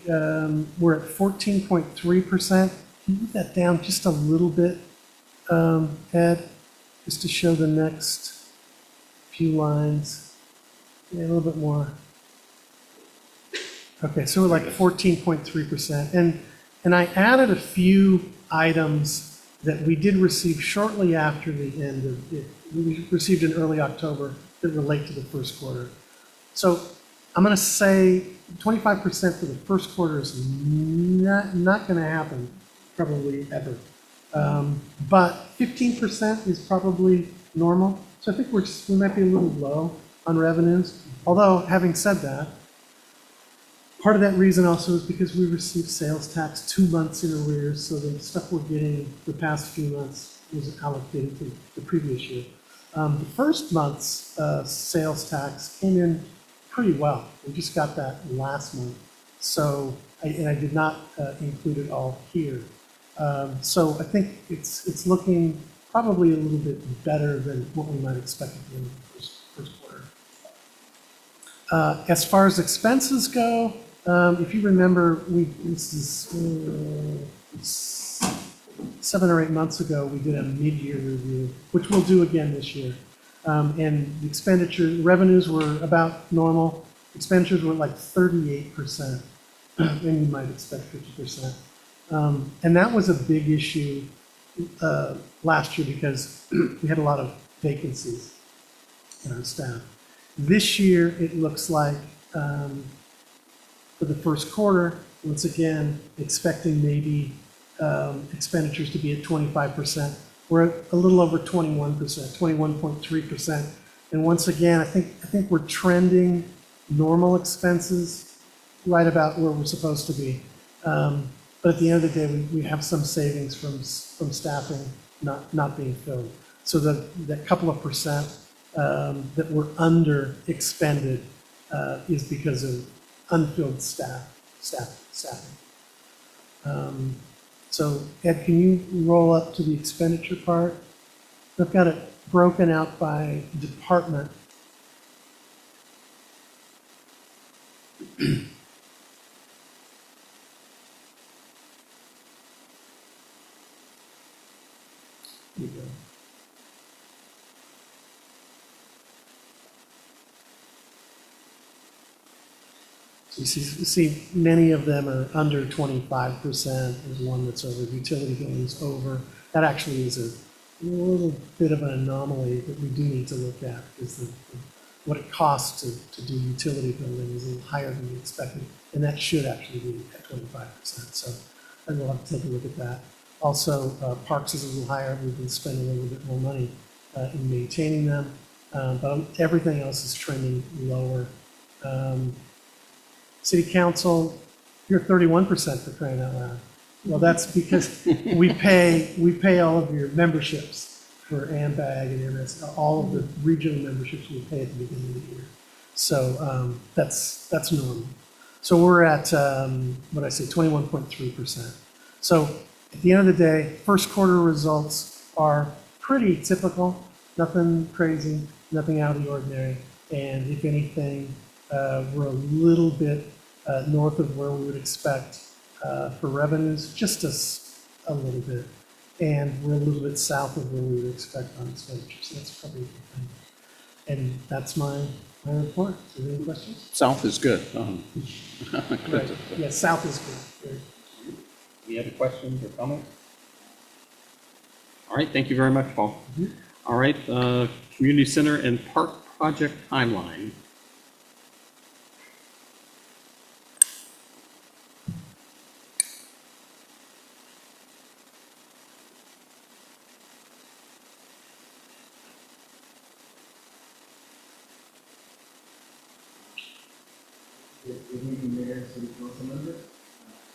we're at 14.3%. Can you move that down just a little bit, Ed, just to show the next few lines? Yeah, a little bit more. Okay, so we're like 14.3%. And I added a few items that we did receive shortly after the end of it. We received in early October that relate to the first quarter. So I'm going to say 25% for the first quarter is not going to happen, probably ever. But 15% is probably normal. So I think we might be a little low on revenues. Although, having said that, part of that reason also is because we received sales tax 2 months in arrears, so the stuff we're getting the past few months was allocated to the previous year. The first month's sales tax came in pretty well. We just got that last month. So, I did not include it all here. So I think it's looking probably a little bit better than what we might expect at the end of the first quarter. As far as expenses go, if you remember, this is 7 or 8 months ago, we did a mid-year review, which we'll do again this year. And the revenues were about normal. Expenditures were like 38%, and you might expect 50%. And that was a big issue last year because we had a lot of vacancies in our staff. This year, it looks like for the first quarter, once again, expecting maybe expenditures to be at 25%. We're at a little over 21%, 21.3%. And once again, I think we're trending normal expenses right about where we're supposed to be. But at the end of the day, we have some savings from staffing not being filled. So that couple of percent that were under expended is because of unfilled staffing. So Ed, can you roll up to the expenditure part? I've got it broken out by department. Here you go. So you see many of them are under 25%. There's one that's over, utility billings over. That actually is a little bit of an anomaly that we do need to look at, because what it costs to do utility billing is a little higher than we expected, and that should actually be at 25%. So I will have to take a look at that. Also, parks is a little higher. We've been spending a little bit more money in maintaining them, but everything else is trending lower. City council, you're 31% for crying out loud. Well, that's because we pay all of your memberships for AMBAG and MS, all of the regional memberships we pay at the beginning of the year. So that's normal. So we're at, what I say, 21.3%. So at the end of the day, first quarter results are pretty typical, nothing crazy, nothing out of the ordinary. And if anything, we're a little bit north of where we would expect for revenues, just a little bit. And we're a little bit south of where we would expect on expenditures. So that's probably a good thing. And that's my report. Are there any questions? South is good. Right. Yeah, south is good. Any other questions or comments? All right, thank you very much, Paul. All right, community center and park project timeline. Good evening, Mayor and City Council members.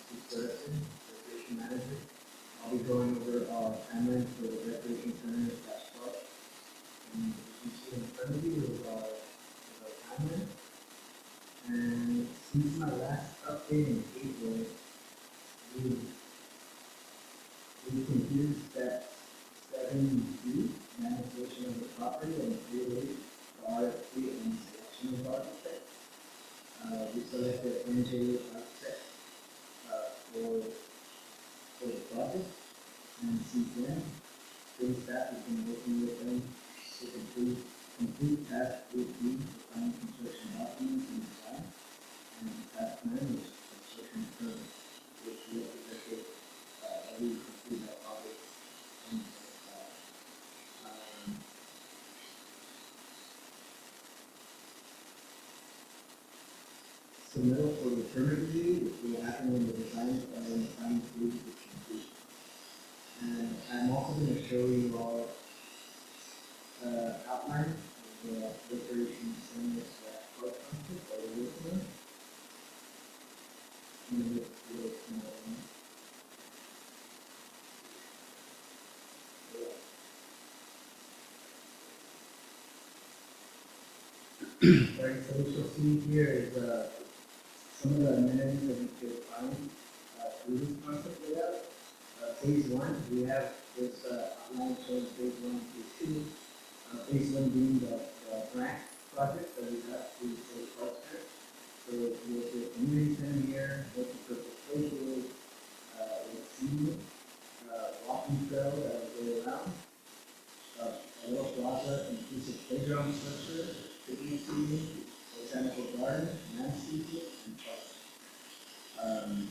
Steve Serafin, Recreation Manager. I'll be going over our timeline for the Recreation Center /park. And you see in front of you is our timeline. And since my last update in April, we completed step 7D, manipulation of the property, and 308, the RFP and selection of architect. We selected NJ Architect for the project, and since then, city staff has been working with them to complete task 8B, design construction documents and design, and task 9 is construction permit, which we have projected that we will complete that project in submittal for the permit review, which will happen when the design stage is complete. And I'm also going to show you all outline of the Recreation Center /park concept that we're working on. Right, so what you'll see here is some of the amenities that you could find through this concept layout. Phase 1, we have this outline showing phase 1 and phase 2. Phase 1 being the grant project that we have through the park center. So with the community center here, multi-purpose playfield, with seating, walking trail that will go around, a little plaza, inclusive playground structure, picnic seating, botanical garden, landscaping, and parking.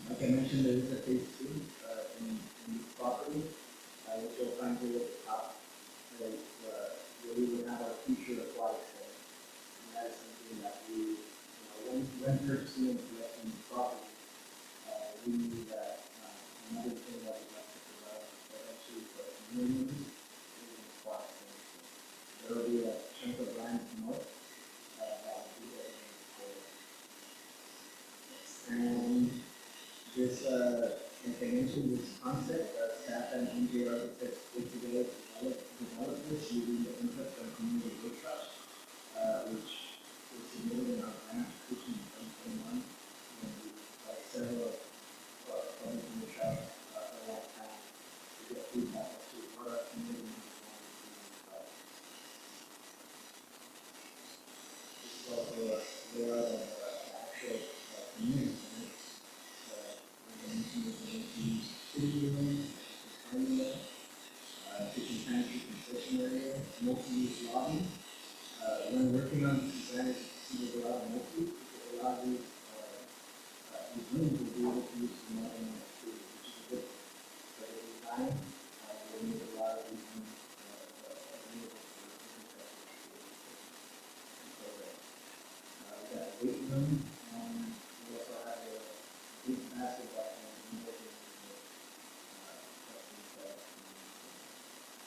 Like I mentioned, there is a phase 2 in this property, which you'll find here at the top, where we would have our future aquatic center. And that is something that we, when purchasing and collecting the property, we knew that another thing that we'd like to provide eventually for our community is an aquatic center. There will be a chunk of land north. And this, like I mentioned, this concept, staff and NJ Architects put together to develop this using the input from community workshops, which was submitted in our grant application in 2021, and several public workshops for a long time to get feedback as to what our community members want to see in the project. This is also a layout of the actual community center. Like I mentioned, we're going to use city rooms, kitchen pantry, concession area, multi-use lobby. When working on this design, you see there's a lot of multi, because a lot of these not in the street, which is good. But at the time, we need a lot of reasons, available for different types of we got a weight room, and we also have a big basketball and indoor game.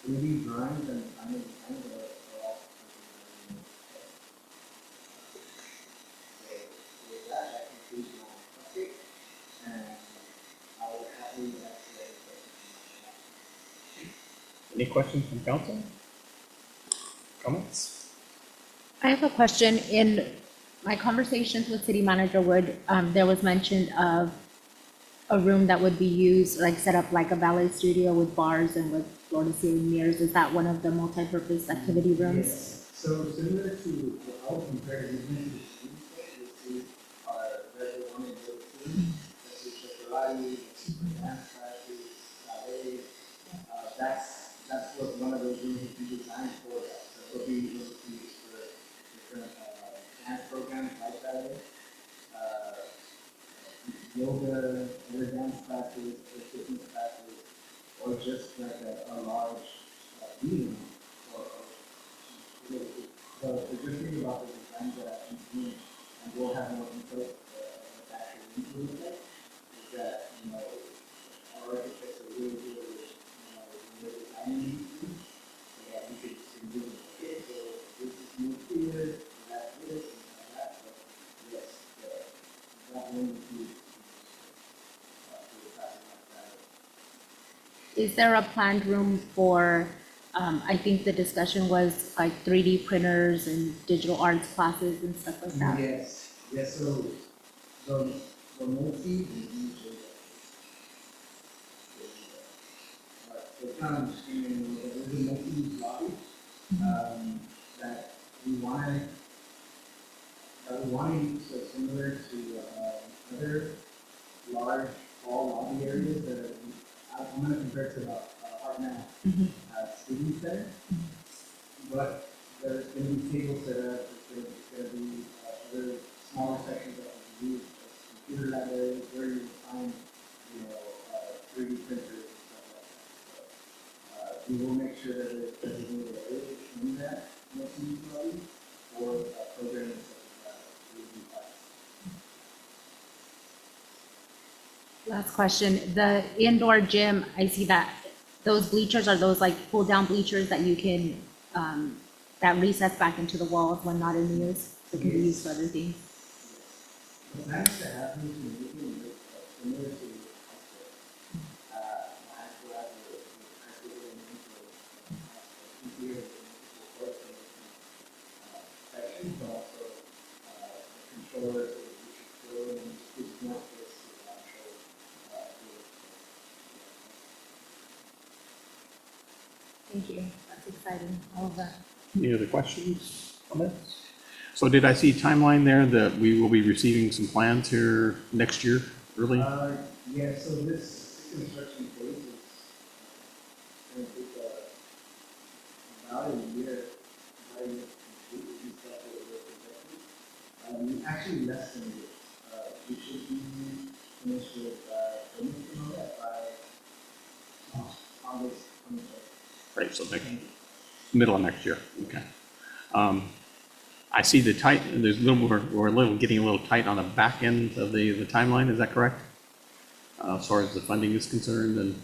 3D drawings and final designs are all. So with that, that concludes my update, and I will happily answer any questions. Any questions from council? Comments? I have a question. In my conversations with City Manager Wood, there was mention of a room that would be used, like set up like a ballet studio with bars and with floor to ceiling mirrors. Is that one of the multi-purpose activity rooms? Yes. So similar to how we compare the student space, which is our regular one and two, this is the Pilates, dance classes, ballet. That's what one of those rooms would be designed for. So it'll be used for different dance programs like ballet, yoga, other dance classes, or fitness classes, or just like a large meeting or so the good thing about the design that I'm doing, and we'll have more input with actual improvement, is that, our architects are really good with, the designing these things, so that we could do it, okay, so this is new here, that's this, and that, but yes, that one would be, Is there a planned room for, I think the discussion was like 3D printers and digital arts classes and stuff like that? Yes, so the multi is usually it's not understanding that there's a multi-use lobby that we want to use so similar to other large hall lobby areas that are, I'm going to compare it to the Hartnell Student Center, but there's going to be tables set up, there's going to be other smaller sections that we use, computer lab areas where you will find, 3D printers and stuff like that. So we will make sure that there's designated areas in that multi-use lobby for programming such as 3D class. Last question, the indoor gym, I see that those bleachers, are those like pull down bleachers that you can, that recess back into the walls when not in use? So it can be used for other things? What's nice to have these moving is similar to high school has sections, but also controllers that you should throw and it's not just the actual Thank you, that's exciting, all of that. Any other questions, comments? So did I see timeline there that we will be receiving some plans here next year, early? Yeah, so this construction phase is going to take about a year, right, to complete and stuff that we're projecting. Actually less than a year. We should be finished with permits and all that by August 25th. Right, so middle of next year, okay. I see the tight, there's a little more, we're getting a little tight on the back end of the timeline, is that correct? As far as the funding is concerned and?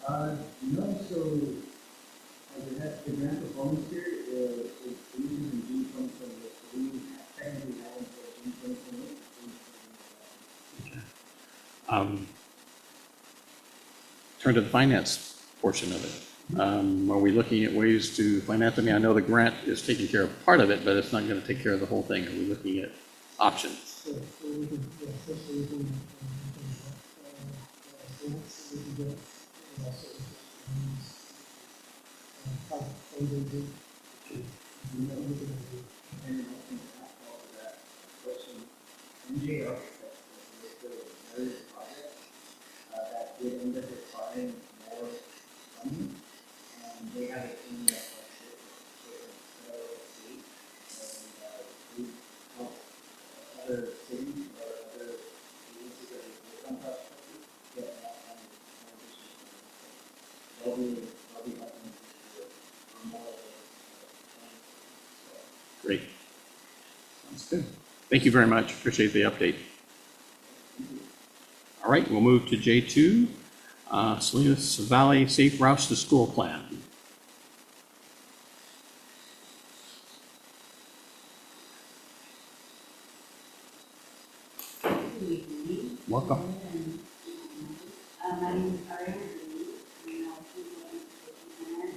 No, so the grant performance period is finishes in June 2028. So we technically have until June 2028. Turn to the finance portion of it. Are we looking at ways to finance? I mean, I know the grant is taking care of part of it, but it's not going to take care of the whole thing. Are we looking at options? So we can, yeah, especially we can grants, we can get, and also private funding, And I think after all of that question, MJ Architects was listed with various projects that would end up requiring more funding. And they have a team that works with federal, state, and we help other cities or other agencies that work on projects Great. Sounds good. Thank you very much. Appreciate the update. All right, we'll move to J2, Salinas Valley Safe Routes to School Plan. Welcome. My name is Ariana Green. I'm also an education planner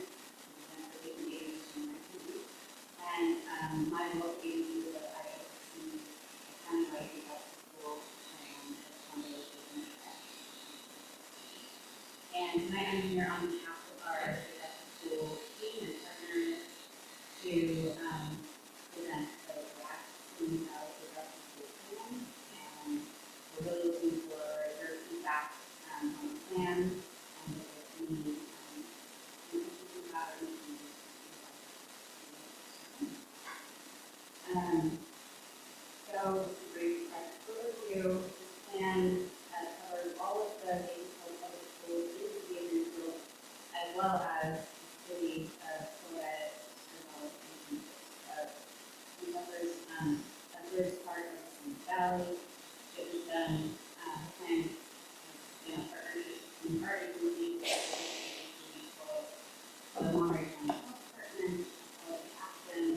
and my work is with IFC, County-wide School Plan as one of those business practices. And tonight I'm here on behalf of our school team and partners to present the draft in the school plan. And we're really looking for their feedback on the plan and if there's any issues about it. So, just a brief overview, this plan covers all of the basic public schools in the city of Newfield, as well as the city of Colette, as well as it covers a good part of the valley. It was done, planned, partnership in partnership with the Monterey County Health Department, Aspen,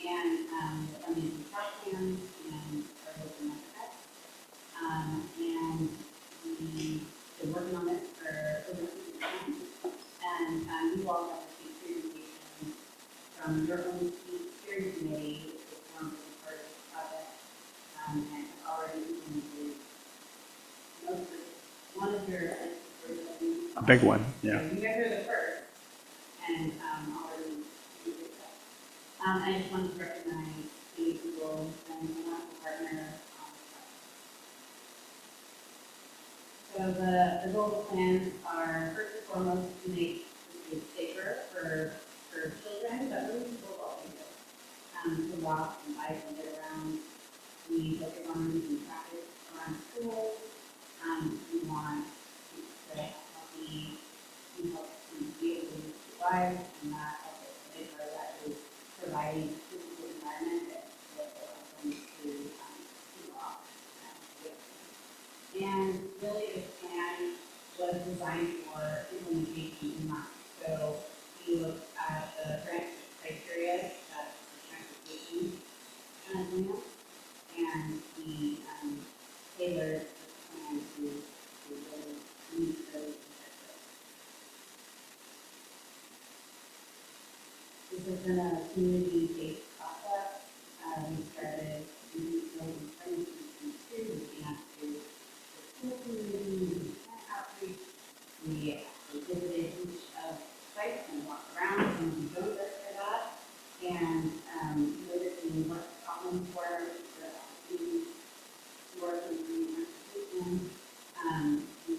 and the funding from Caltrans and our local market. And we've been working on it for over 2 months. And you all have received presentations from your own steering committee, which is one part of the project, and have already implemented one of your A big one, yeah. You guys are the first, and already did that. I just wanted to recognize the people and the local partner on the project. So the goal of the plans are first and foremost to make the streets safer for children, but really people all people, to walk and bike and get around. We focus on reducing traffic around schools. We want to healthy people to be able to survive, and that also a big part of that is providing a physical environment that allows them to walk. And really, this plan was designed for implementation in mind. So we looked at the grant criteria that transportation plan, and we tailored the plan to really meet those objectives. This has been a community-based process. We started in 2022, looking at the school community, outreach. We visited each of the sites and walked around, and we drove us for that. And noticing what the problems were, the opportunities to work with the transportation. We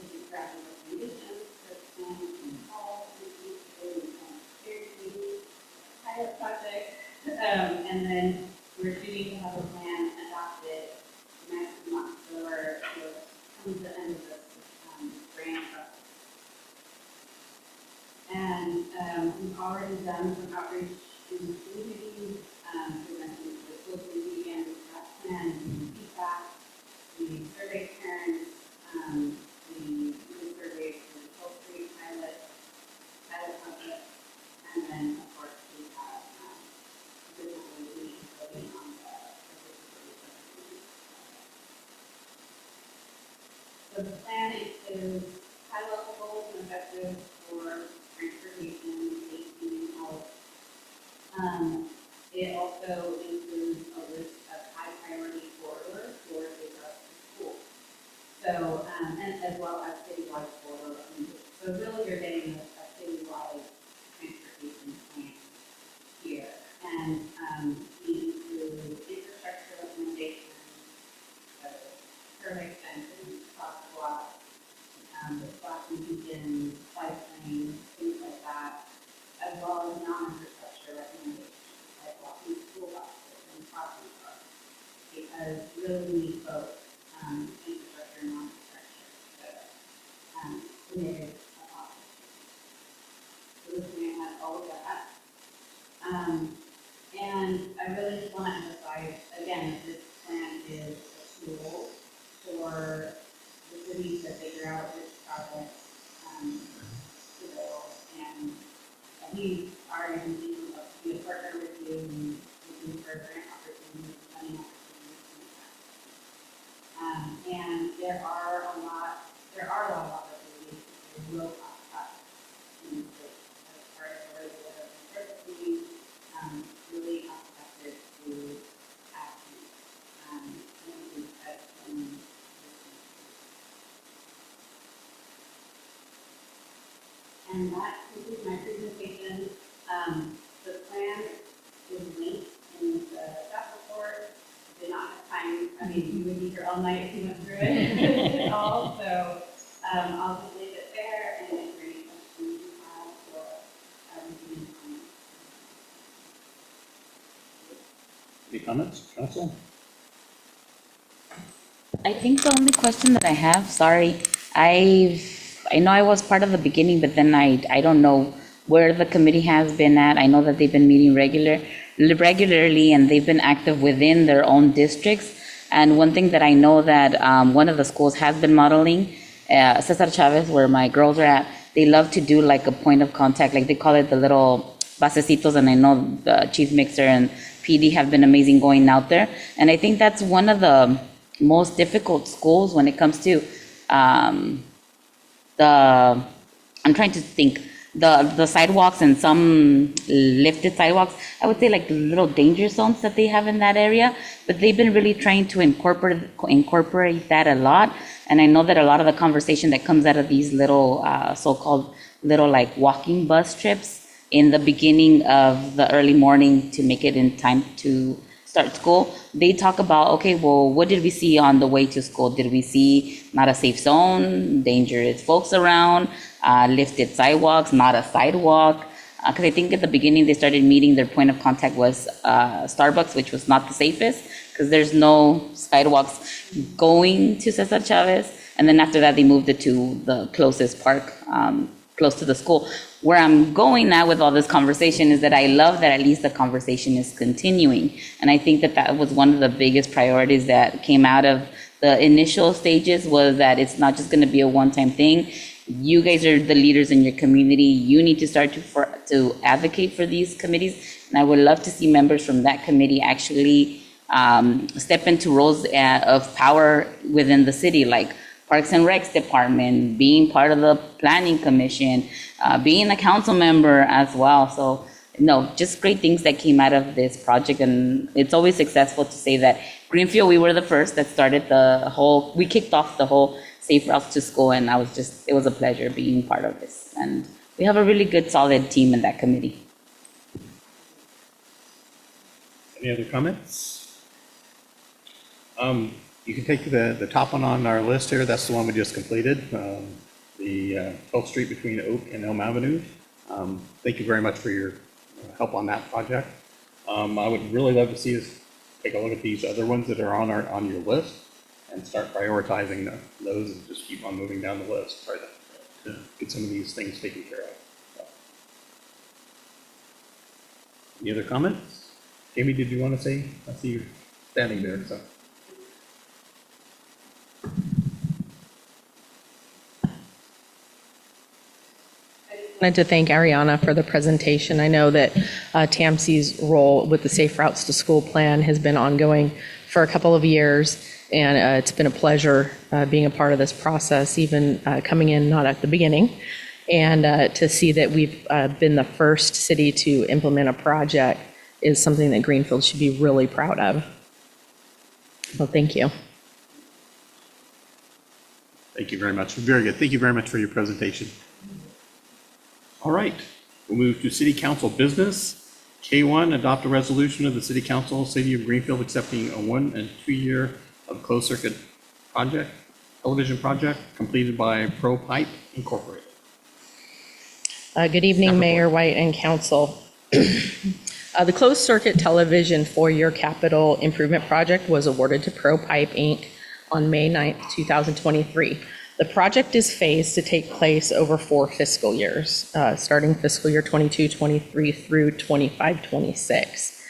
took graphic recommendations for the plan and all pilot project. And then we're shooting to have a plan adopted next month. So we're coming to the end of this grant process. And we've already done some outreach in the community, presenting to the school community and that plan and feedback. We surveyed parents, we surveyed the Full Street pilot project, and then of course we have additional we building on the So the plan includes high-level goals and objectives for transportation, safety, and health. It also includes a list of high-priority corridors for safe routes to school. So, and as well as citywide corridor changes. So really, you're getting a citywide transportation plan here, and we include infrastructure recommendations, curb extensions, crosswalks, the flashing beacons, bike lanes, things like that, as well as non-infrastructure recommendations, like walking school buses and crossing cars, because really we need both infrastructure and non-infrastructure to make it a possible. project, to build, and we are going to be a partner with you and looking for grant opportunities, funding opportunities. And there are a lot of opportunities that will pop up in the state as part of the regular university, really cost-effective to action. And I think that's and that concludes my presentation. The plan is linked in the staff report. I did not have time, I mean, you would need your all night if you went through it all, so I'll just leave it there, and if there are any questions you have, or we can comment. Any comments, council? I think the only question that I have, sorry, I know I was part of the beginning, but then I don't know where the committee has been at. I know that they've been meeting regularly, and they've been active within their own districts. And one thing that I know that one of the schools has been modeling, Cesar Chavez, where my girls are at, they love to do like a point of contact, like they call it the little basecitos, and I know the Chief Mixer and PD have been amazing going out there. And I think that's one of the most difficult schools when it comes to I'm trying to think, the sidewalks and some lifted sidewalks, I would say like the little danger zones that they have in that area, but they've been really trying to incorporate that a lot. And I know that a lot of the conversation that comes out of these little so-called little like walking bus trips in the beginning of the early morning to make it in time to start school, they talk about, okay, well, what did we see on the way to school? Did we see not a safe zone, dangerous folks around, lifted sidewalks, not a sidewalk? Because I think at the beginning they started meeting, their point of contact was Starbucks, which was not the safest because there's no sidewalks going to Cesar Chavez. And then after that, they moved it to the closest park, close to the school. Where I'm going now with all this conversation is that I love that at least the conversation is continuing. And I think that that was one of the biggest priorities that came out of the initial stages, was that it's not just going to be a one-time thing. You guys are the leaders in your community. You need to start to advocate for these committees. And I would love to see members from that committee actually step into roles of power within the city, like Parks and Recs Department, being part of the Planning Commission, being a council member as well. So, no, just great things that came out of this project. And it's always successful to say that Greenfield, we were the first that started we kicked off the whole Safe Routes to School. And it was a pleasure being part of this. And we have a really good, solid team in that committee. Any other comments? You can take the top one on our list here. That's the one we just completed, the 12th Street between Oak and Elm Avenue. Thank you very much for your help on that project. I would really love to see us take a look at these other ones that are on your list and start prioritizing those and just keep on moving down the list. Try to get some of these things taken care of. So. Any other comments? Jamie, did you want to say? I see you standing there. So. I wanted to thank Ariana for the presentation. I know that TAMC's role with the Safe Routes to School plan has been ongoing for a couple of years, and it's been a pleasure being a part of this process, even coming in not at the beginning, and to see that we've been the first city to implement a project is something that Greenfield should be really proud of. So thank you. Thank you very much. Very good. Thank you very much for your presentation. All right, we'll move to City Council business. K1, adopt a resolution of the City Council, City of Greenfield, accepting a 1- and 2-year of closed circuit television project completed by ProPipe Incorporated. Good evening, Mayor White and Council. The closed circuit television 4-year capital improvement project was awarded to ProPipe Inc. on May 9th, 2023. The project is phased to take place over 4 fiscal years, starting fiscal year 22-23 through 25-26.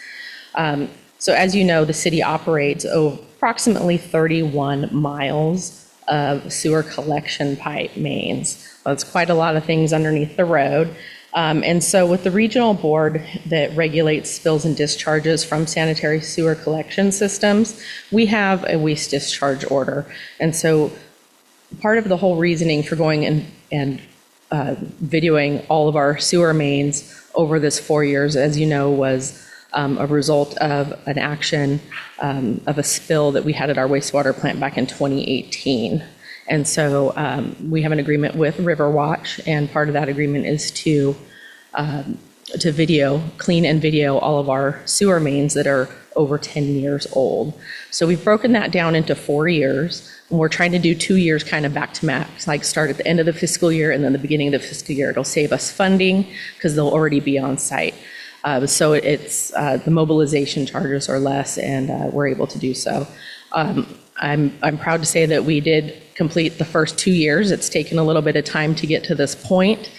So as you know, the city operates approximately 31 miles of sewer collection pipe mains. Well, it's quite a lot of things underneath the road. And so with the regional board that regulates spills and discharges from sanitary sewer collection systems, we have a waste discharge order. And so part of the whole reasoning for going and videoing all of our sewer mains over this 4 years, as you know, was a result of an action of a spill that we had at our wastewater plant back in 2018. And so we have an agreement with Riverwatch, and part of that agreement is to clean and video all of our sewer mains that are over 10 years old. So we've broken that down into 4 years, and we're trying to do 2 years kind of back to back, like start at the end of the fiscal year and then the beginning of the fiscal year. It'll save us funding because they'll already be on site. So it's the mobilization charges are less, and we're able to do so. I'm proud to say that we did complete the first 2 years. It's taken a little bit of time to get to this point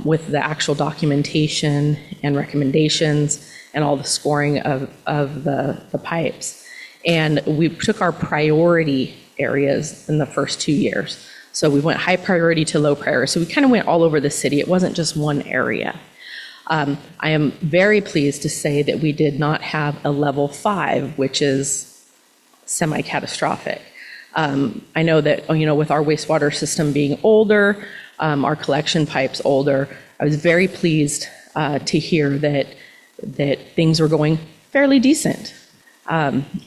with the actual documentation and recommendations and all the scoring of the pipes. And we took our priority areas in the first 2 years. So we went high priority to low priority. So we kind of went all over the city. It wasn't just one area. I am very pleased to say that we did not have a level 5, which is semi-catastrophic. I know that, with our wastewater system being older, our collection pipes older, I was very pleased to hear that things were going fairly decent.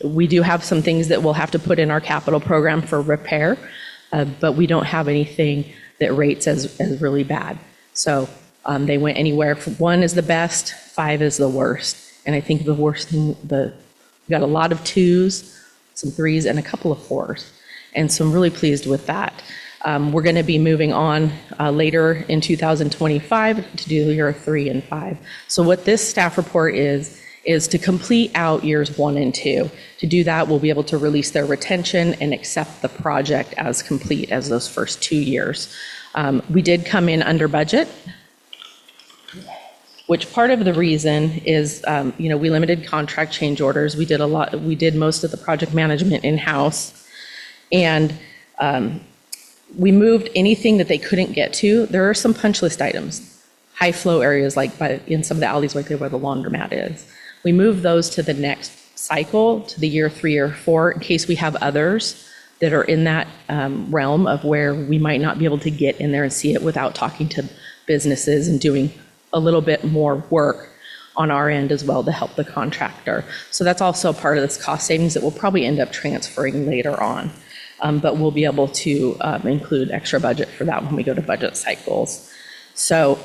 We do have some things that we'll have to put in our capital program for repair, but we don't have anything that rates as really bad. So they went anywhere from 1 is the best, 5 is the worst. And I think the worst thing, we got a lot of 2s, some 3s, and a couple of 4s. And so I'm really pleased with that. We're going to be moving on later in 2025 to do year 3 and 5. So what this staff report is to complete out years 1 and 2. To do that, we'll be able to release their retention and accept the project as complete as those first 2 years. We did come in under budget, which part of the reason is, we limited contract change orders. We did most of the project management in-house. And we moved anything that they couldn't get to. There are some punch list items, high flow areas like in some of the alleys right there where the laundromat is. We moved those to the next cycle, to the year 3 or 4, in case we have others that are in that realm of where we might not be able to get in there and see it without talking to businesses and doing a little bit more work on our end as well to help the contractor. So that's also part of this cost savings that we'll probably end up transferring later on. But we'll be able to include extra budget for that when we go to budget cycles. So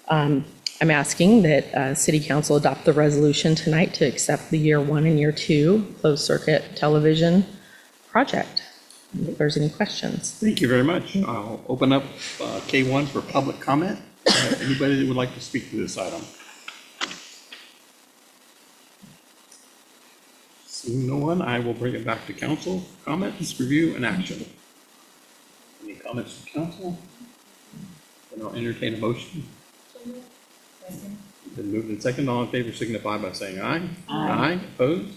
I'm asking that City Council adopt the resolution tonight to accept the year 1 and year 2 closed circuit television project. If there's any questions. Thank you very much. I'll open up K1 for public comment. Anybody that would like to speak to this item? Seeing no one, I will bring it back to council. Comments, review, and action. Any comments from council? Then I'll entertain a motion. Been moved and second. All in favor signify by saying aye. Aye. Opposed?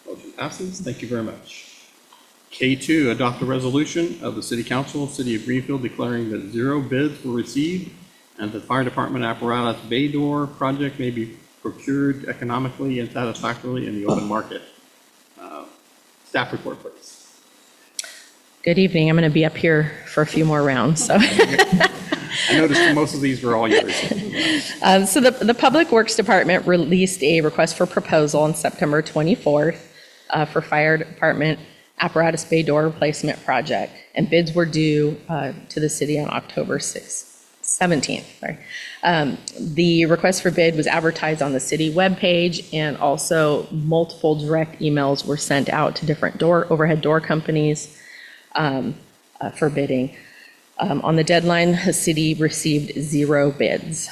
Motion passes. Thank you very much. K2, adopt a resolution of the City Council, City of Greenfield, declaring that 0 bids were received and the fire department apparatus bay door project may be procured economically and satisfactorily in the open market. Staff report, please. Good evening. I'm going to be up here for a few more rounds. So. I noticed most of these were all yours. So the Public Works Department released a request for proposal on September 24th for fire department apparatus bay door replacement project, and bids were due to the city on October 17th. The request for bid was advertised on the city webpage, and also multiple direct emails were sent out to different overhead door companies for bidding. On the deadline, the city received 0 bids.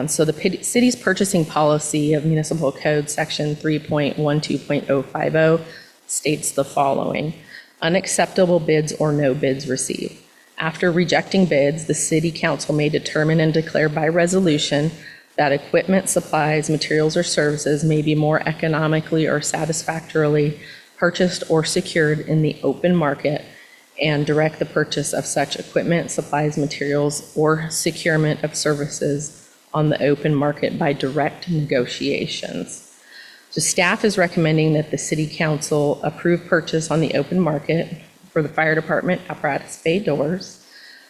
So the city's purchasing policy of Municipal Code Section 3.12.050 states the following: unacceptable bids or no bids received. After rejecting bids, the City Council may determine and declare by resolution that equipment, supplies, materials, or services may be more economically or satisfactorily purchased or secured in the open market, and direct the purchase of such equipment, supplies, materials, or securement of services on the open market by direct negotiations. So staff is recommending that the City Council approve purchase on the open market for the fire department apparatus bay doors.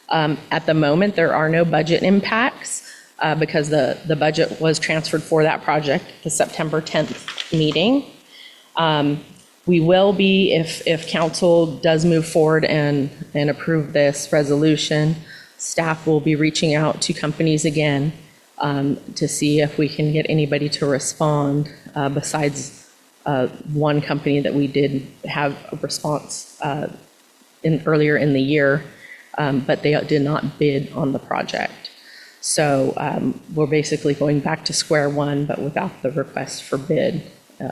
At the moment, there are no budget impacts because the budget was transferred for that project at the September 10th meeting. We will be, if council does move forward and approve this resolution, staff will be reaching out to companies again to see if we can get anybody to respond besides one company that we did have a response earlier in the year, but they did not bid on the project. So we're basically going back to square one, but without the request for bid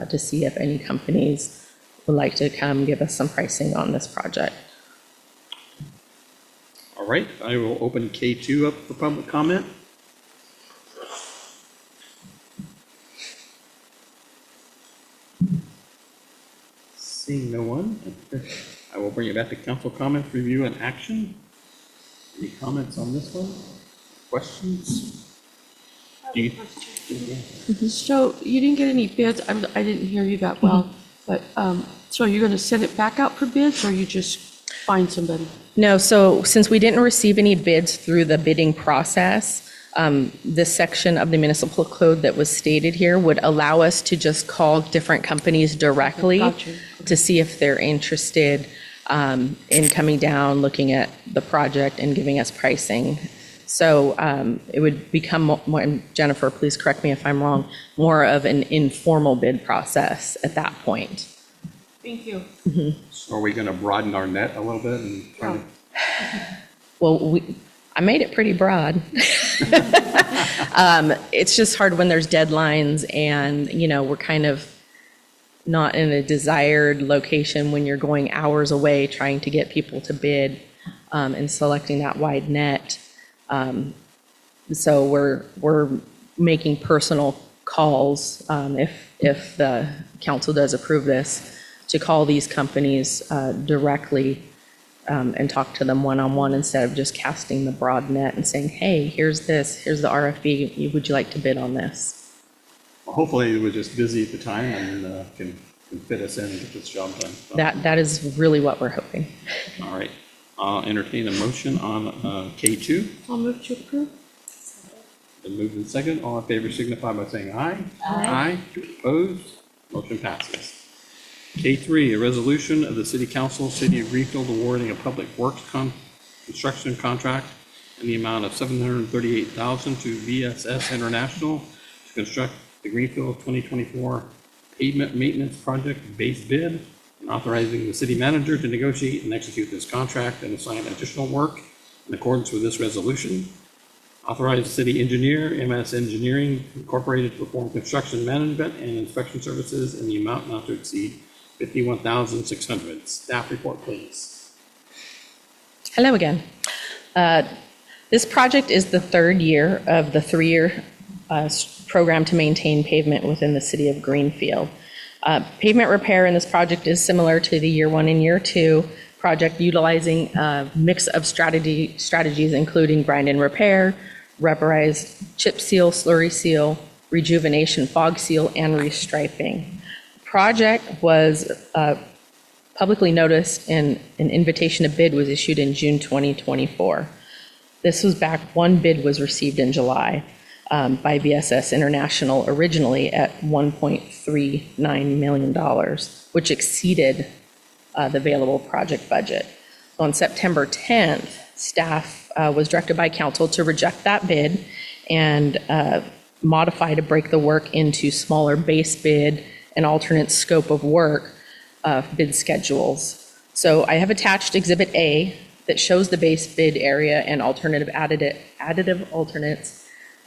to see if any companies would like to come give us some pricing on this project. All right, I will open K2 up for public comment. Seeing no one, I will bring it back to council comments, review, and action. Any comments on this one? Questions? So you didn't get any bids, I didn't hear you that well, but, so you're going to send it back out for bids, or you just find somebody? No, so since we didn't receive any bids through the bidding process, this section of the municipal code that was stated here would allow us to just call different companies directly Gotcha. to see if they're interested in coming down, looking at the project and giving us pricing. So it would become more, and Jennifer, please correct me if I'm wrong, more of an informal bid process at that point. Thank you. So are we going to broaden our net a little bit and try to? Well, I made it pretty broad. It's just hard when there's deadlines and, we're kind of not in a desired location when you're going hours away trying to get people to bid and selecting that wide net. So we're making personal calls, if the council does approve this, to call these companies directly and talk to them one-on-one instead of just casting the broad net and saying, hey, here's the RFP, would you like to bid on this? Well, hopefully, we're just busy at the time and can fit us in and get this job done. So, That is really what we're hoping. all right. I'll entertain a motion on K2. I'll move to approve. Been moved in second. All in favor signify by saying aye. Aye. Opposed? Motion passes. K3, a resolution of the City Council, City of Greenfield awarding a public works construction contract in the amount of $738,000 to VSS International to construct the Greenfield 2024 pavement maintenance project base bid, and authorizing the city manager to negotiate and execute this contract and assign additional work in accordance with this resolution. Authorize city engineer, MS Engineering Incorporated, to perform construction management and inspection services in the amount not to exceed $51,600. Staff report, please. Hello again. This project is the third year of the three-year program to maintain pavement within the city of Greenfield. Pavement repair in this project is similar to the year one and year two project, utilizing a mix of strategies including grind and repair, rubberized chip seal, slurry seal, rejuvenation fog seal, and restriping. The project was publicly noticed and an invitation to bid was issued in June 2024. This was back, one bid was received in July by VSS International, originally at $1.39 million, which exceeded the available project budget. On September 10th, staff was directed by council to reject that bid and modify to break the work into smaller base bid and alternate scope of work bid schedules. So I have attached Exhibit A that shows the base bid area and alternative additive alternates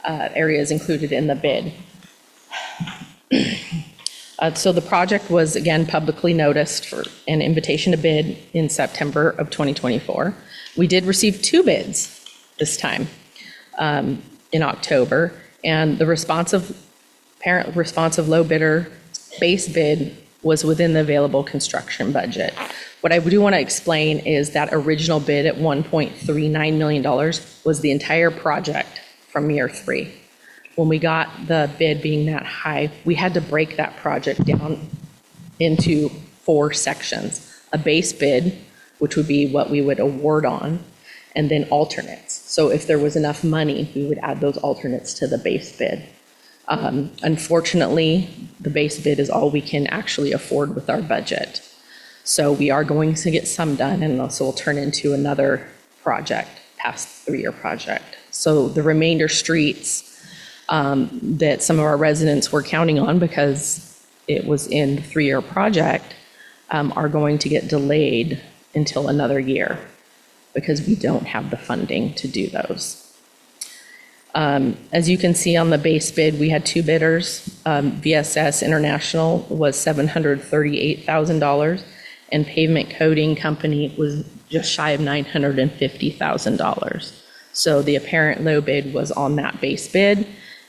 areas included in the bid. So the project was again publicly noticed for an invitation to bid in September of 2024. We did receive two bids this time in October, and the responsive low bidder base bid was within the available construction budget. What I do want to explain is that original bid at $1.39 million was the entire project from year 3. When we got the bid being that high, we had to break that project down into 4 sections. A base bid, which would be what we would award on, and then alternates. So if there was enough money, we would add those alternates to the base bid. Unfortunately, the base bid is all we can actually afford with our budget. So we are going to get some done, and also will turn into another project, past 3-year project. So the remainder streets that some of our residents were counting on, because it was in the 3-year project, are going to get delayed until another year, because we don't have the funding to do those. As you can see on the base bid, we had 2 bidders. VSS International was $738,000, and Pavement Coating Company was just shy of $950,000. So the apparent low bid was on that base bid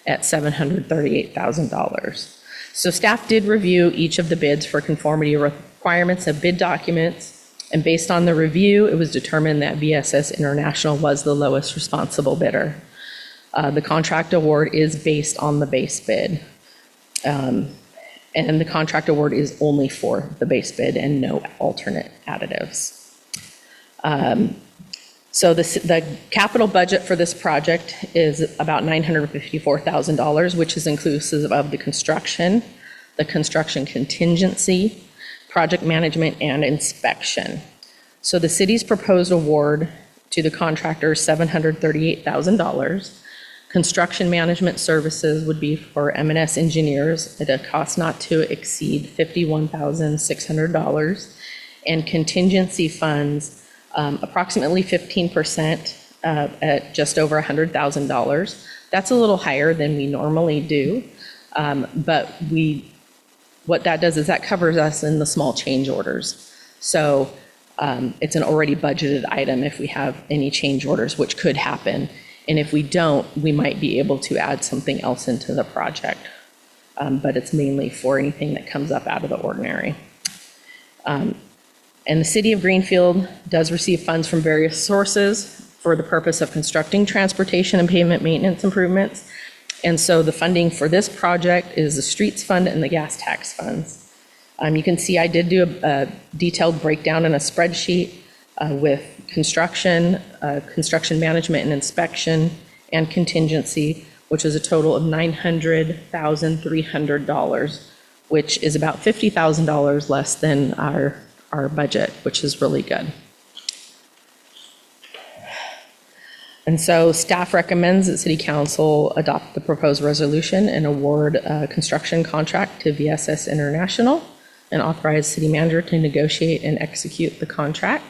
at $738,000. So staff did review each of the bids for conformity requirements of bid documents, and based on the review, it was determined that VSS International was the lowest responsible bidder. The contract award is based on the base bid. And the contract award is only for the base bid and no alternate additives. So the capital budget for this project is about $954,000, which is inclusive of the construction contingency, project management, and inspection. So the city's proposed award to the contractor is $738,000. Construction management services would be for M&S Engineers at a cost not to exceed $51,600. And contingency funds, approximately 15% at just over $100,000. That's a little higher than we normally do. But what that does is that covers us in the small change orders. So it's an already budgeted item if we have any change orders, which could happen. And if we don't, we might be able to add something else into the project. But it's mainly for anything that comes up out of the ordinary. And the City of Greenfield does receive funds from various sources for the purpose of constructing transportation and pavement maintenance improvements. And so the funding for this project is the streets fund and the gas tax funds. You can see I did do a detailed breakdown in a spreadsheet with construction management and inspection, and contingency, which is a total of $900,300, which is about $50,000 less than our budget, which is really good. And so staff recommends that City Council adopt the proposed resolution and award a construction contract to VSS International, and authorize city manager to negotiate and execute the contract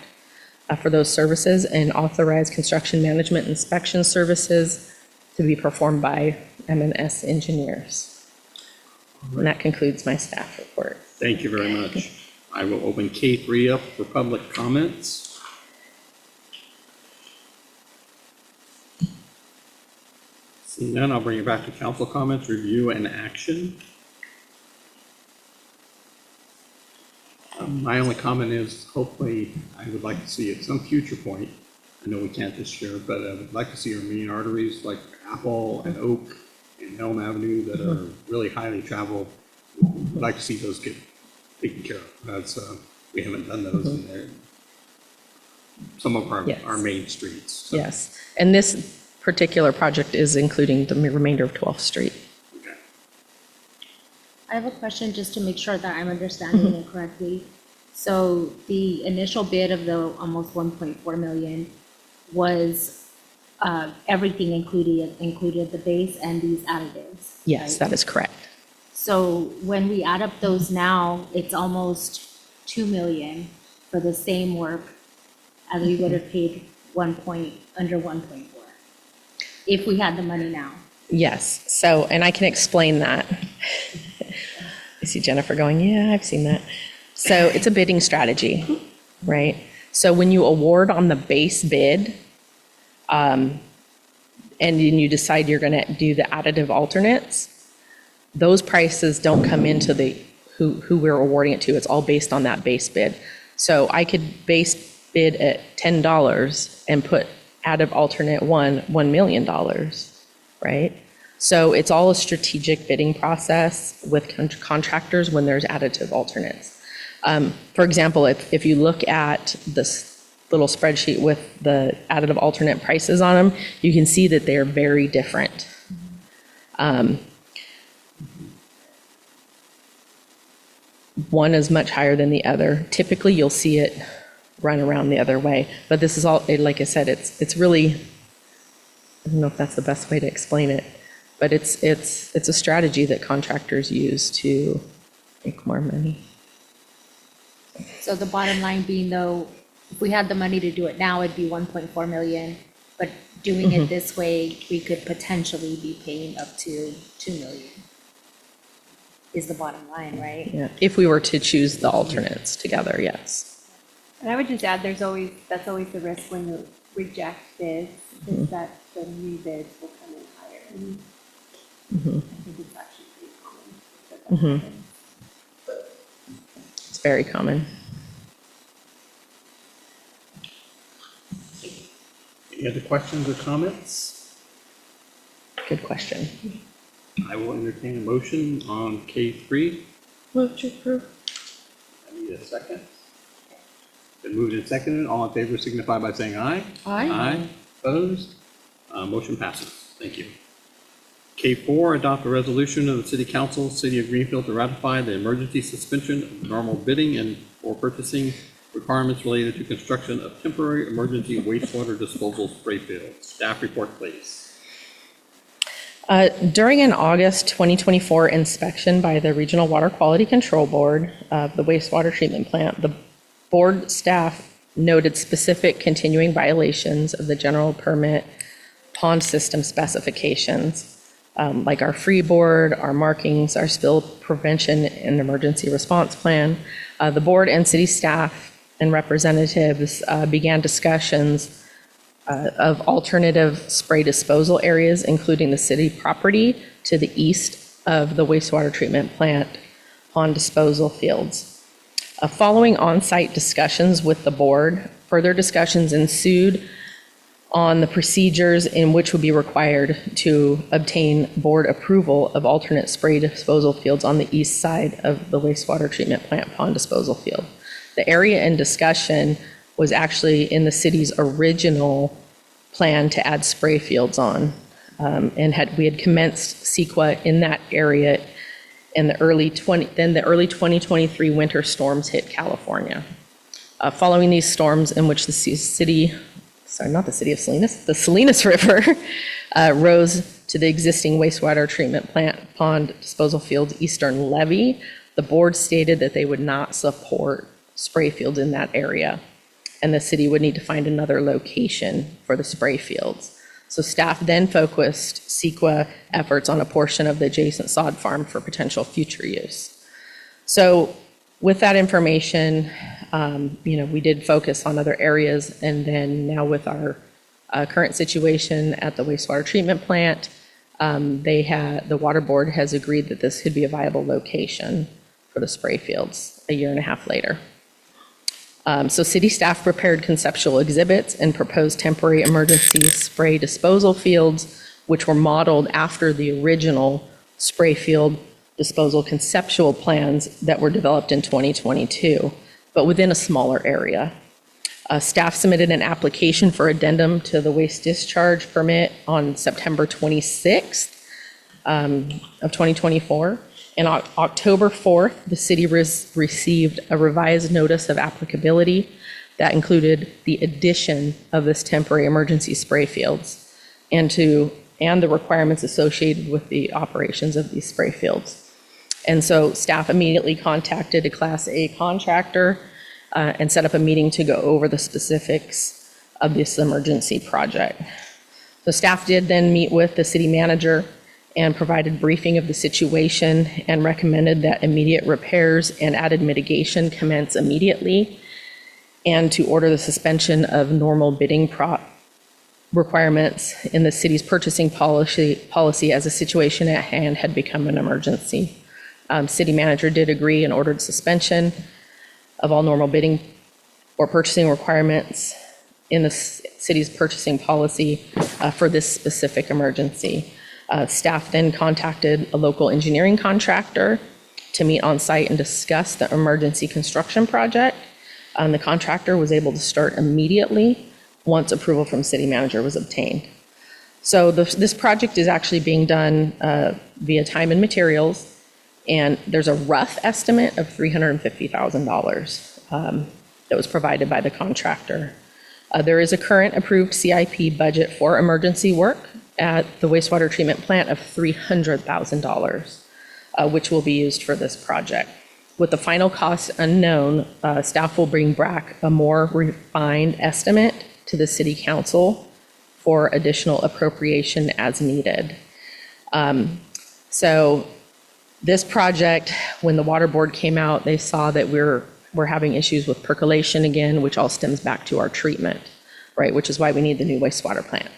for those services, and authorize construction management inspection services to be performed by M&S Engineers. And that concludes my staff report. Thank you very much. I will open K3 up for public comments. Seeing none, I'll bring it back to council comments, review, and action. My only comment is, hopefully, I would like to see at some future point, I know we can't this year, but I would like to see our main arteries like Apple and Oak and Elm Avenue that are really highly traveled. I'd like to see those get taken care of. That's, we haven't done those in there. Some of our main streets. So. Yes, and this particular project is including the remainder of 12th Street. Okay. I have a question just to make sure that I'm understanding it correctly. So the initial bid of the almost 1.4 million was everything included the base and these additives? Yes, right? that is correct. So when we add up those now, it's almost 2 million for the same work as we would have paid under 1.4 if we had the money now. Yes, so, and I can explain that. I see Jennifer going, yeah, I've seen that. So it's a bidding strategy, right? So when you award on the base bid, and then you decide you're going to do the additive alternates, those prices don't come into the who we're awarding it to. It's all based on that base bid. So I could base bid at $10 and put additive alternate one, $1 million, right? So it's all a strategic bidding process with contractors when there's additive alternates. For example, if you look at this little spreadsheet with the additive alternate prices on them, you can see that they're very different. One is much higher than the other. Typically, you'll see it run around the other way, but this is all, like I said, it's really, I don't know if that's the best way to explain it, but it's a strategy that contractors use to make more money. So the bottom line being though, if we had the money to do it now, it'd be 1.4 million, but doing it this way, we could potentially be paying up to 2 million. Is the bottom line, right? Yeah, if we were to choose the alternates together, yes. And I would just add, that's always the risk when you reject bids, is that the new bids will come in higher. And I think it's actually pretty common that happens. It's very common. Any other questions or comments? Good question. I will entertain a motion on K3. Move to approve. I need a second. Been moved and seconded. All in favor signify by saying aye. Aye. Aye. Opposed? Motion passes. Thank you. K4, adopt a resolution of the City Council, City of Greenfield, to ratify the emergency suspension of normal bidding and or purchasing requirements related to construction of temporary emergency wastewater disposal spray fields. Staff report, please. During an August 2024 inspection by the Regional Water Quality Control Board of the wastewater treatment plant, the board staff noted specific continuing violations of the general permit pond system specifications, like our freeboard, our markings, our spill prevention and emergency response plan. The board and city staff and representatives began discussions of alternative spray disposal areas, including the city property to the east of the wastewater treatment plant pond disposal fields. Following on-site discussions with the board, further discussions ensued on the procedures in which would be required to obtain board approval of alternate spray disposal fields on the east side of the wastewater treatment plant pond disposal field. The area in discussion was actually in the city's original plan to add spray fields on. And we had commenced CEQA in that area in the early 2023 winter storms hit California. Following these storms in which the Salinas River rose to the existing wastewater treatment plant pond disposal field's eastern levee, the board stated that they would not support spray fields in that area, and the city would need to find another location for the spray fields. So staff then focused CEQA efforts on a portion of the adjacent sod farm for potential future use. So with that information, we did focus on other areas, and then now with our current situation at the wastewater treatment plant, the water board has agreed that this could be a viable location for the spray fields a year and a half later. So city staff prepared conceptual exhibits and proposed temporary emergency spray disposal fields, which were modeled after the original spray field disposal conceptual plans that were developed in 2022, but within a smaller area. Staff submitted an application for addendum to the waste discharge permit on September 26th of 2024. And on October 4th, the city received a revised notice of applicability that included the addition of this temporary emergency spray fields and the requirements associated with the operations of these spray fields. And so staff immediately contacted a Class A contractor and set up a meeting to go over the specifics of this emergency project. So staff did then meet with the city manager and provided briefing of the situation and recommended that immediate repairs and added mitigation commence immediately, and to order the suspension of normal bidding requirements in the city's purchasing policy as the situation at hand had become an emergency. City manager did agree and ordered suspension of all normal bidding or purchasing requirements in the city's purchasing policy for this specific emergency. Staff then contacted a local engineering contractor to meet on site and discuss the emergency construction project. The contractor was able to start immediately once approval from city manager was obtained. So this project is actually being done via time and materials, and there's a rough estimate of $350,000 that was provided by the contractor. There is a current approved CIP budget for emergency work at the wastewater treatment plant of $300,000, which will be used for this project. With the final cost unknown, staff will bring back a more refined estimate to the city council for additional appropriation as needed. So this project, when the water board came out, they saw that we're having issues with percolation again, which all stems back to our treatment, right? Which is why we need the new wastewater plant.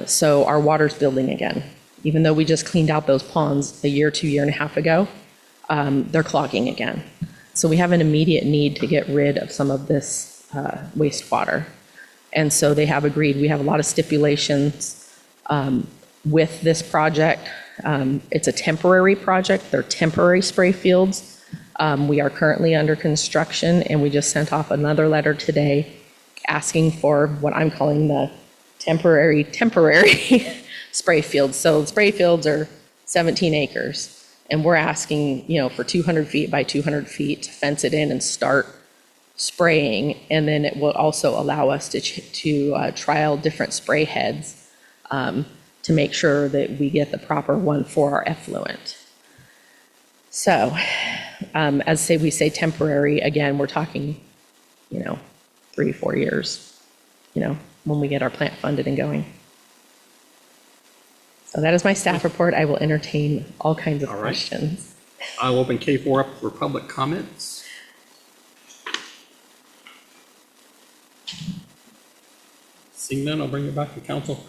So our water's building again. Even though we just cleaned out those ponds a year, 2.5 years ago, they're clogging again. So we have an immediate need to get rid of some of this wastewater. And so they have agreed. We have a lot of stipulations with this project. It's a temporary project. They're temporary spray fields. We are currently under construction, and we just sent off another letter today asking for what I'm calling the temporary spray fields. So spray fields are 17 acres, and we're asking, for 200 feet by 200 feet to fence it in and start spraying, and then it will also allow us to trial different spray heads to make sure that we get the proper one for our effluent. So, we say temporary, again, we're talking, 3-4 years, when we get our plant funded and going. So that is my staff report. I will entertain all kinds of questions. I'll open K4 up for public comments. Seeing none, I'll bring it back to council.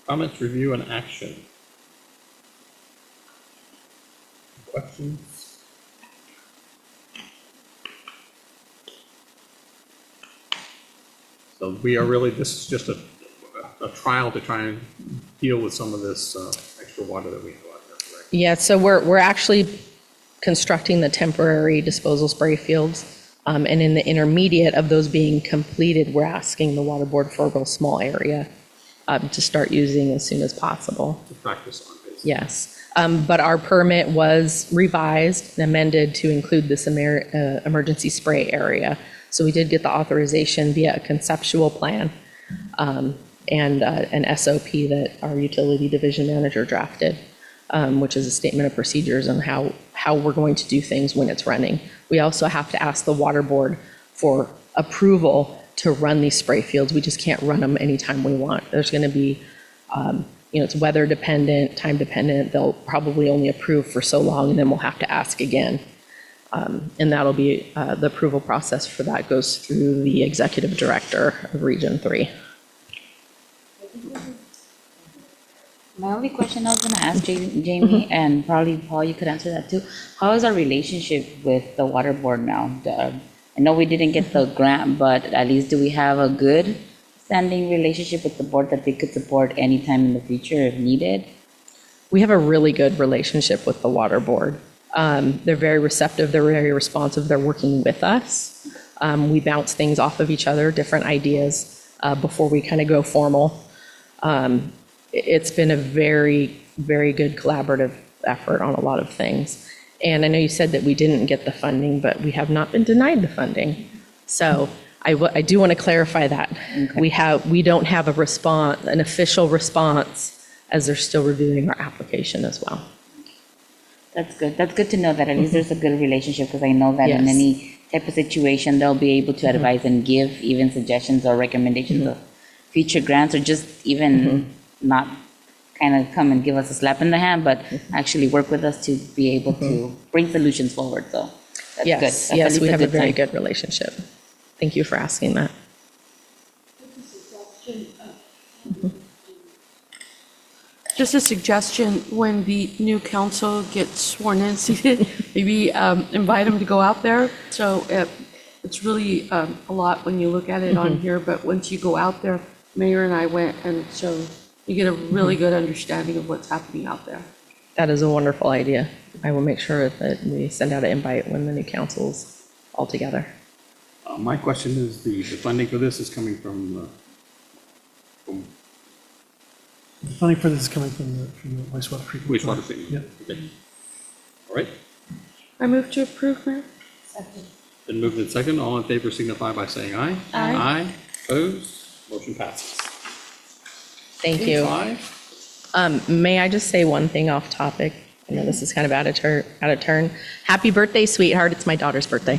Comments, review, and action. Questions? So we are really, this is just a trial to try and deal with some of this extra water that we have out there, correct? Yeah, so we're actually constructing the temporary disposal spray fields. And in the intermediate of those being completed, we're asking the water board for a real small area to start using as soon as possible. To practice on, basically. Yes. But our permit was revised and amended to include this emergency spray area. So we did get the authorization via a conceptual plan and an SOP that our utility division manager drafted, which is a statement of procedures on how we're going to do things when it's running. We also have to ask the water board for approval to run these spray fields. We just can't run them anytime we want. There's going to be, it's weather dependent, time dependent. They'll probably only approve for so long, and then we'll have to ask again. And that'll be the approval process for that goes through the executive director of Region 3. My only question I was going to ask Jamie, and probably Paul, you could answer that too. How is our relationship with the water board now? I know we didn't get the grant, but at least do we have a good standing relationship with the board that they could support anytime in the future if needed? We have a really good relationship with the water board. They're very receptive. They're very responsive. They're working with us. We bounce things off of each other, different ideas before we kind of go formal. It's been a very, very good collaborative effort on a lot of things. And I know you said that we didn't get the funding, but we have not been denied the funding. So I do want to clarify that. Okay. We don't have a response, an official response, as they're still reviewing our application as well. That's good. That's good to know that at least there's a good relationship, because I know that in any type of situation, they'll be able to advise and give even suggestions or recommendations of future grants, or just even not kind of come and give us a slap in the hand, but actually work with us to be able to bring solutions forward. So that's good. That's Yes, we have a good very sign. good relationship. Thank you for asking that. Just a suggestion, when the new council gets sworn in, seated, maybe invite them to go out there. So it's really a lot when you look at it on here, but once you go out there, Mayor and I went, and so you get a really good understanding of what's happening out there. That is a wonderful idea. I will make sure that we send out an invite when the new council's all together. My question is, the funding for this is coming from The funding for this is coming from the wastewater treatment. wastewater treatment? Yep. Okay. All right. I move to approve, Mayor. Been moved and second. All in favor signify by saying aye. Aye. Aye. Opposed? Motion passes. Thank you. Five. May I just say one thing off topic? I know this is kind of out of turn. Happy birthday, sweetheart. It's my daughter's birthday.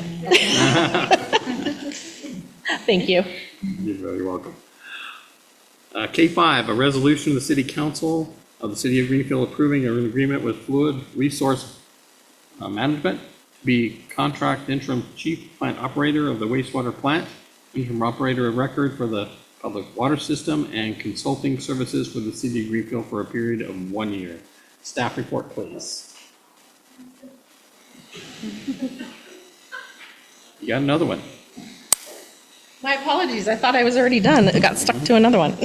Thank you. You're very welcome. K5, a resolution of the City Council of the City of Greenfield approving an agreement with Fluid Resource Management to be contract interim chief plant operator of the wastewater plant, interim operator of record for the public water system, and consulting services for the City of Greenfield for a period of 1 year. Staff report, please. You got another one. My apologies. I thought I was already done. I got stuck to another one.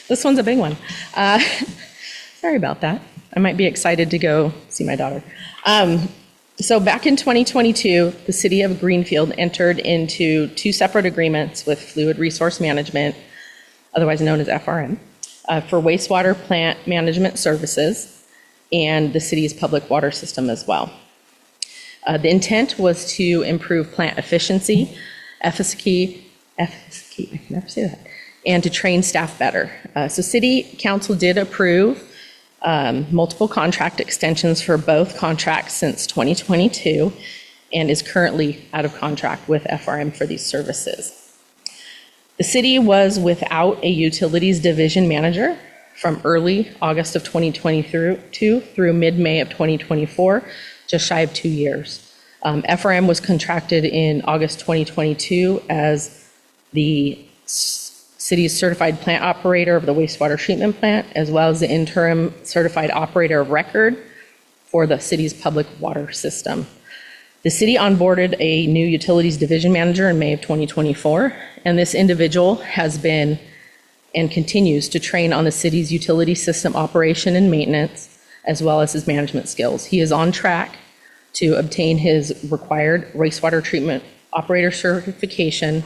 This one's a big one. Sorry about that. I might be excited to go see my daughter. So back in 2022, the City of Greenfield entered into 2 separate agreements with Fluid Resource Management, otherwise known as FRM, for wastewater plant management services and the city's public water system as well. The intent was to improve plant efficiency, efficacy, I can never say that, and to train staff better. So City Council did approve multiple contract extensions for both contracts since 2022 and is currently out of contract with FRM for these services. The city was without a utilities division manager from early August of 2022 through mid-May of 2024, just shy of 2 years. FRM was contracted in August 2022 as the city's certified plant operator of the wastewater treatment plant, as well as the interim certified operator of record for the city's public water system. The city onboarded a new utilities division manager in May of 2024, and this individual has been and continues to train on the city's utility system operation and maintenance, as well as his management skills. He is on track to obtain his required wastewater treatment operator certification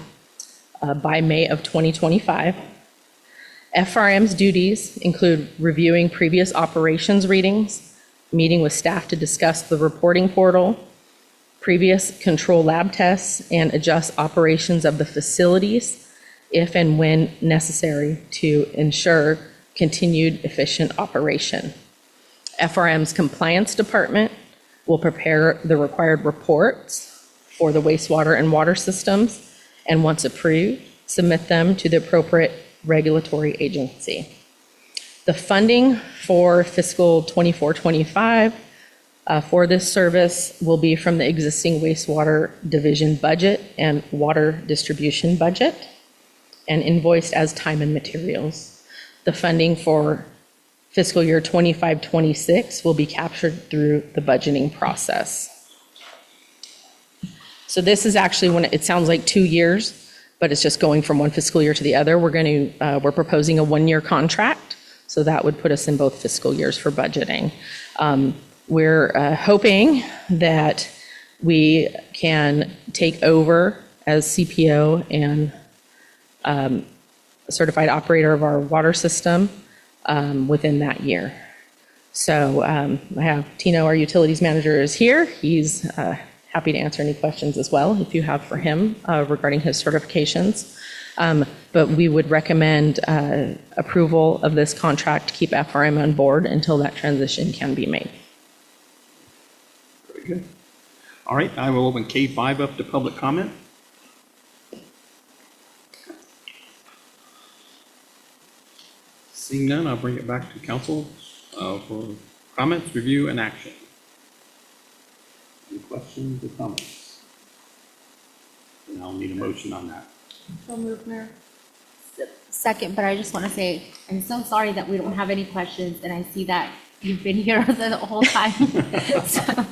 by May of 2025. FRM's duties include reviewing previous operations readings, meeting with staff to discuss the reporting portal, previous control lab tests, and adjust operations of the facilities if and when necessary to ensure continued efficient operation. FRM's compliance department will prepare the required reports for the wastewater and water systems, and once approved, submit them to the appropriate regulatory agency. The funding for fiscal 24-25 for this service will be from the existing wastewater division budget and water distribution budget, and invoiced as time and materials. The funding for fiscal year 25-26 will be captured through the budgeting process. So this is actually when it sounds like 2 years, but it's just going from one fiscal year to the other. We're proposing a 1-year contract, so that would put us in both fiscal years for budgeting. We're hoping that we can take over as CPO and certified operator of our water system within that year. So I have Tino, our utilities manager, is here. He's happy to answer any questions as well if you have for him regarding his certifications. But we would recommend approval of this contract to keep FRM on board until that transition can be made. Very good. All right, I will open K5 up to public comment. Seeing none, I'll bring it back to council for comments, review, and action. Any questions or comments? And I'll need a motion on that. So moved, Mayor. Second, but I just want to say, I'm so sorry that we don't have any questions, and I see that you've been here the whole time. So,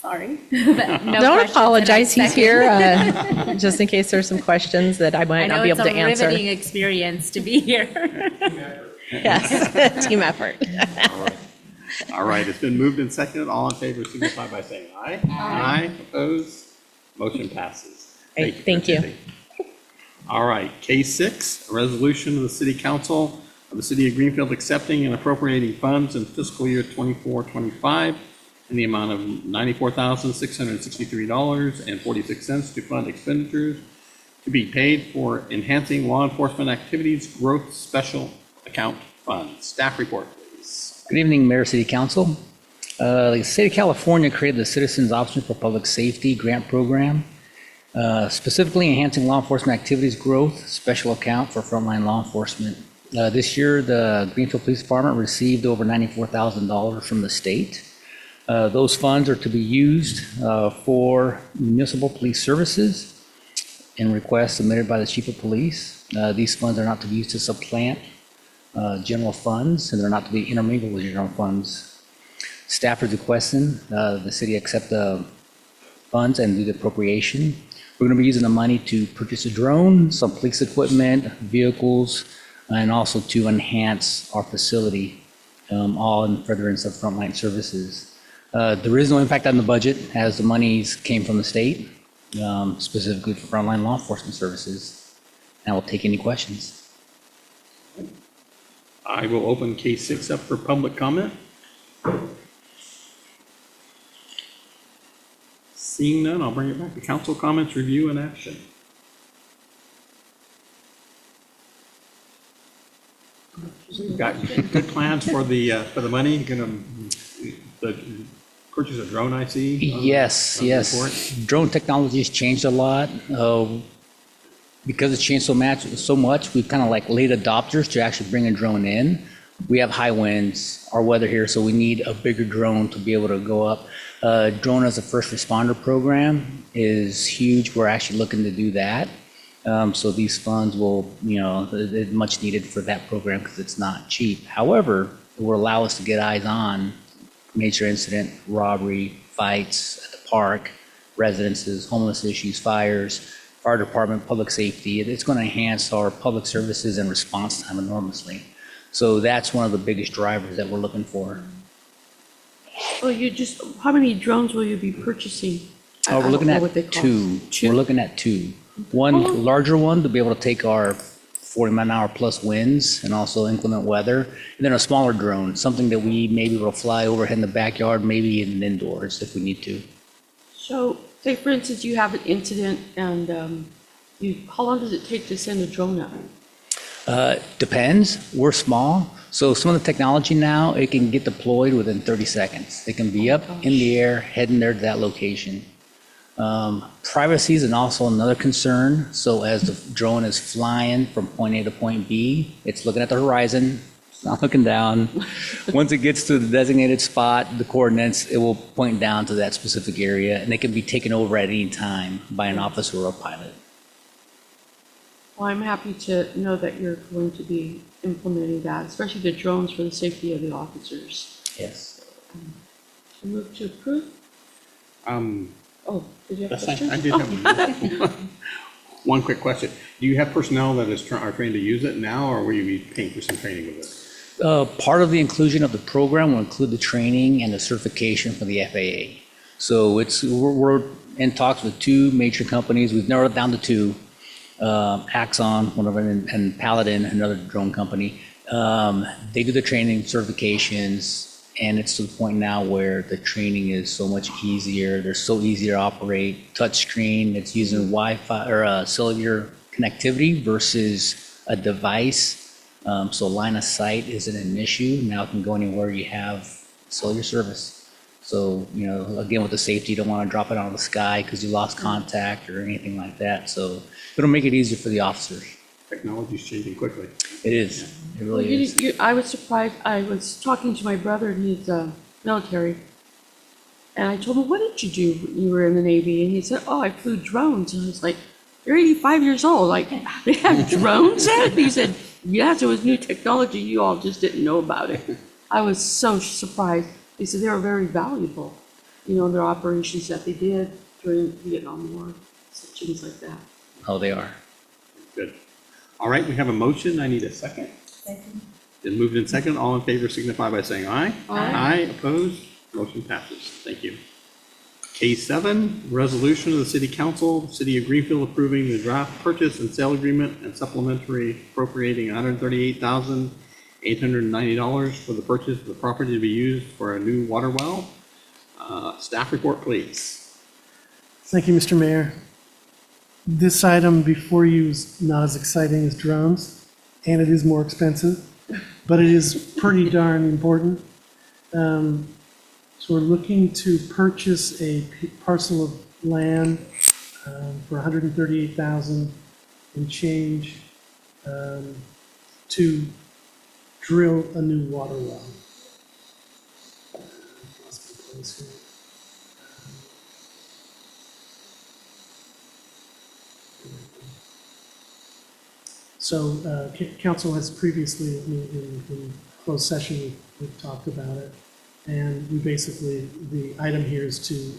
sorry. But no Don't questions, apologize, and I he's here, second. just in case there's some questions that I I might know not be it's able to a answer. riveting experience to be here. Yes, team effort. All right, it's been moved and seconded. All in favor signify by saying aye. Aye. Opposed? Motion passes. Hey, thank for you. attending. All right, K6, a resolution of the City Council of the City of Greenfield accepting and appropriating funds in fiscal year 24-25 in the amount of $94,663.46 to fund expenditures to be paid for enhancing law enforcement activities growth special account fund. Staff report, please. Good evening, Mayor, City Council. The State of California created the Citizens Option for Public Safety Grant Program, specifically enhancing law enforcement activities growth special account for frontline law enforcement. This year, the Greenfield Police Department received over $94,000 from the state. Those funds are to be used for municipal police services and requests submitted by the Chief of Police. These funds are not to be used to supplant general funds, and they're not to be intermingled with general funds. Staff is requesting the city accept the funds and do the appropriation. We're going to be using the money to purchase a drone, some police equipment, vehicles, and also to enhance our facility, all in furtherance of frontline services. There is no impact on the budget as the monies came from the state, specifically for frontline law enforcement services. And we'll take any questions. I will open K6 up for public comment. Seeing none, I'll bring it back to council comments, review, and action. We've got good plans for the money. Going to purchase a drone, I see. Yes, yes. Drone technology has changed a lot. Because it's changed so much, we've kind of like late adopters to actually bring a drone in. We have high winds, our weather here, so we need a bigger drone to be able to go up. Drone as a first responder program is huge. We're actually looking to do that. So these funds will, they're much needed for that program because it's not cheap. However, it will allow us to get eyes on major incident, robbery, fights at the park, residences, homeless issues, fires, fire department, public safety. It's going to enhance our public services and response time enormously. So that's one of the biggest drivers that we're looking for. Well, how many drones will you be purchasing? We're looking at two. We're looking at two. One larger one to be able to take our 40-mile-an-hour plus winds and also inclement weather, and then a smaller drone, something that we may be able to fly overhead in the backyard, maybe in indoors if we need to. So, say for instance, you have an incident and how long does it take to send a drone out? Depends. We're small, so some of the technology now, it can get deployed within 30 seconds. It can be up in the air, heading there to that location. Privacy is also another concern. So as the drone is flying from point A to point B, it's looking at the horizon, it's not looking down. Once it gets to the designated spot, the coordinates, it will point down to that specific area, and it can be taken over at any time by an officer or a pilot. Well, I'm happy to know that you're going to be implementing that, especially the drones for the safety of the officers. Yes. I move to approve. Oh, did you have questions? I did have one quick question. Do you have personnel that are trained to use it now, or will you be paying for some training with it? Part of the inclusion of the program will include the training and the certification for the FAA. So we're in talks with two major companies. We've narrowed it down to two. Axon, one of them, and Paladin, another drone company. They do the training certifications, and it's to the point now where the training is so much easier. They're so easy to operate. Touchscreen, it's using Wi-Fi or cellular connectivity versus a device. So line of sight isn't an issue. Now it can go anywhere you have cellular service. So, again, with the safety, you don't want to drop it out of the sky because you lost contact or anything like that. So it'll make it easier for the officers. Technology's changing quickly. It is. It really is. I was surprised. I was talking to my brother, and he's military. And I told him, what did you do when you were in the Navy? And he said, oh, I flew drones. And I was like, they're 85 years old, like, they have drones there? He said, yes, it was new technology, you all just didn't know about it. I was so surprised. He said they were very valuable, their operations that they did during the Vietnam War, such things like that. Oh, they are. Good. All right, we have a motion. I need a second. Second. Then moved in second. All in favor signify by saying aye. Aye. Aye, opposed, motion passes. Thank you. K7, resolution of the City Council, City of Greenfield approving the draft purchase and sale agreement and supplementary appropriating $138,890 for the purchase of the property to be used for a new water well. Staff report, please. Thank you, Mr. Mayor. This item before you is not as exciting as drones, and it is more expensive, but it is pretty darn important. So we're looking to purchase a parcel of land for $138,000 and change to drill a new water well. So council has previously, in closed session, we've talked about it. And we basically, the item here is to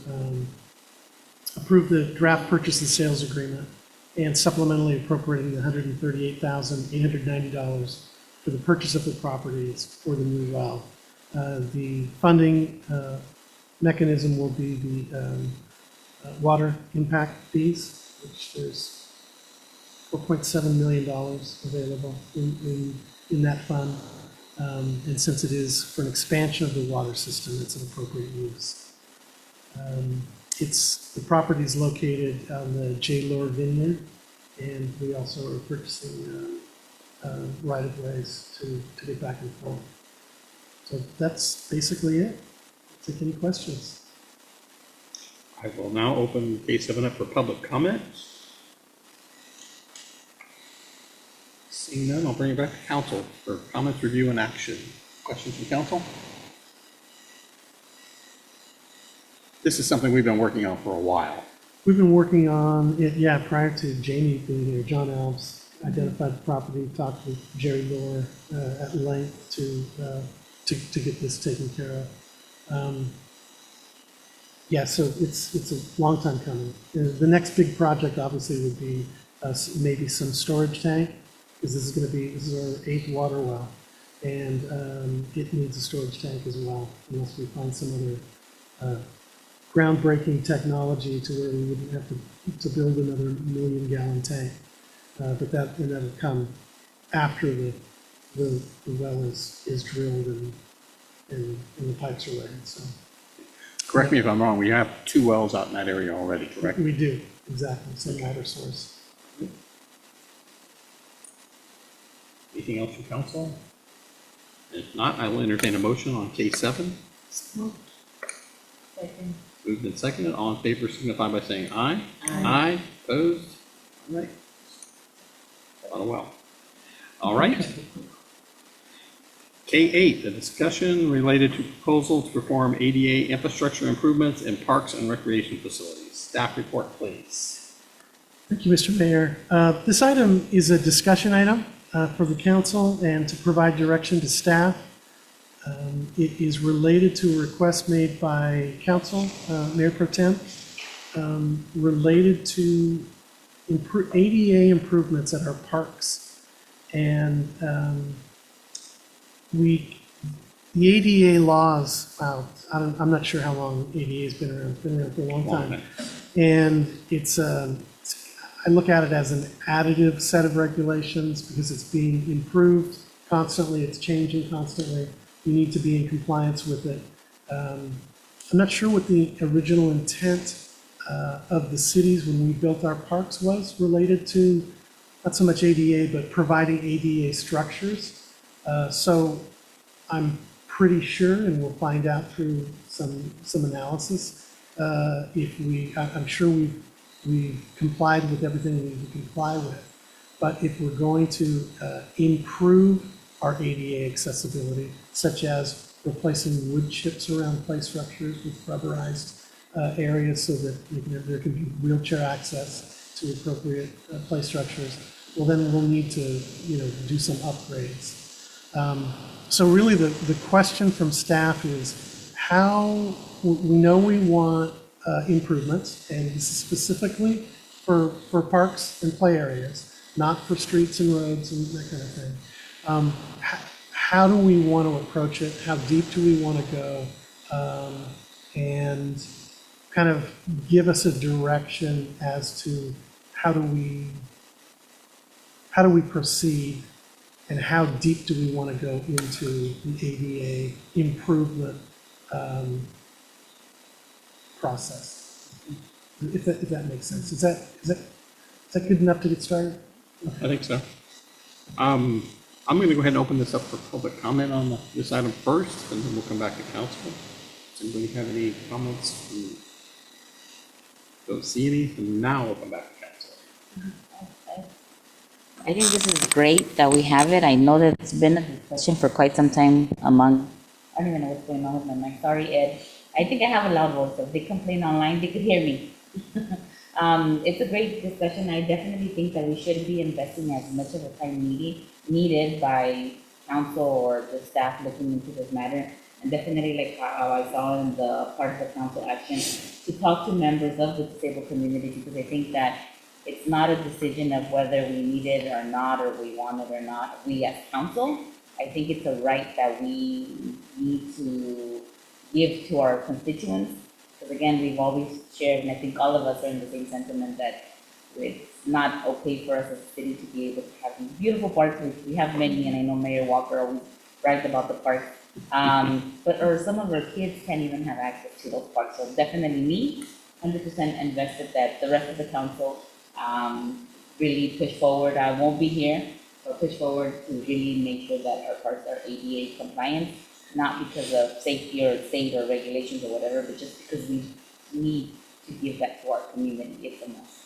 approve the draft purchase and sales agreement and supplementally appropriating the $138,890 for the purchase of the properties for the new well. The funding mechanism will be the water impact fees, which there's $4.7 million available in that fund. And since it is for an expansion of the water system, it's an appropriate use. The property is located on the J. Lohr Vineyard, and we also are purchasing right-of-ways to get back and forth. So that's basically it. Take any questions. I will now open K7 up for public comment. Seeing none, I'll bring it back to council for comments, review, and action. Questions from council? This is something we've been working on for a while. We've been working on it, prior to Jamie being here. John Alves identified the property, talked with Jerry Lohr at length to get this taken care of. So it's a long time coming. The next big project obviously would be maybe some storage tank, because this is our 8th water well, and it needs a storage tank as well, unless we find some other groundbreaking technology to where we wouldn't have to build another 1 million gallon tank. But that'll come after the well is drilled and the pipes are laid. So. Correct me if I'm wrong, we have 2 wells out in that area already, correct? We do, exactly, same water source. Anything else from council? If not, I will entertain a motion on K7. Second. Moved and seconded. All in favor signify by saying aye. Aye. Opposed? All right. On a well. All right. K8, a discussion related to proposal to perform ADA infrastructure improvements in parks and recreation facilities. Staff report, please. Thank you, Mr. Mayor. This item is a discussion item for the council and to provide direction to staff. It is related to a request made by council, Mayor Pro Tem, related to ADA improvements at our parks. And the ADA laws, I'm not sure how long ADA has been around. It's been around for a long time. And I look at it as an additive set of regulations because it's being improved constantly, it's changing constantly. You need to be in compliance with it. I'm not sure what the original intent of the cities when we built our parks was related to, not so much ADA, but providing ADA structures. So I'm pretty sure, and we'll find out through some analysis, I'm sure we've complied with everything we need to comply with. But if we're going to improve our ADA accessibility, such as replacing wood chips around play structures with rubberized areas so that there can be wheelchair access to appropriate play structures, well, then we'll need to, do some upgrades. So really, the question from staff is how, we know we want improvements, and this is specifically for parks and play areas, not for streets and roads and that kind of thing. How do we want to approach it? How deep do we want to go? And kind of give us a direction as to how do we proceed, and how deep do we want to go into the ADA improvement process? If that makes sense. Is that good enough to get started? I think so. I'm going to go ahead and open this up for public comment on this item first, and then we'll come back to council. Does anybody have any comments? Don't see any, and now we'll come back to council. I think this is great that we have it. I know that it's been a discussion for quite some time among, I don't even know what's going on with my mic. Sorry, Ed. I think I have a loud voice, so if they complain online, they could hear me. It's a great discussion. I definitely think that we should be investing as much of the time needed by council or the staff looking into this matter. And definitely, like how I saw in the part of the council action, to talk to members of the disabled community, because I think that it's not a decision of whether we need it or not, or we want it or not. We as council, I think it's a right that we need to give to our constituents. Because again, we've always shared, and I think all of us are in the same sentiment, that it's not okay for us as a city to be able to have these beautiful parks, which we have many, and I know Mayor Walker always bragged about the parks. Or some of our kids can't even have access to those parks. So definitely me, 100% invested that the rest of the council really push forward. I won't be here, but push forward to really make sure that our parks are ADA compliant, not because of safety or state or regulations or whatever, but just because we need to give that to our community. It's a must.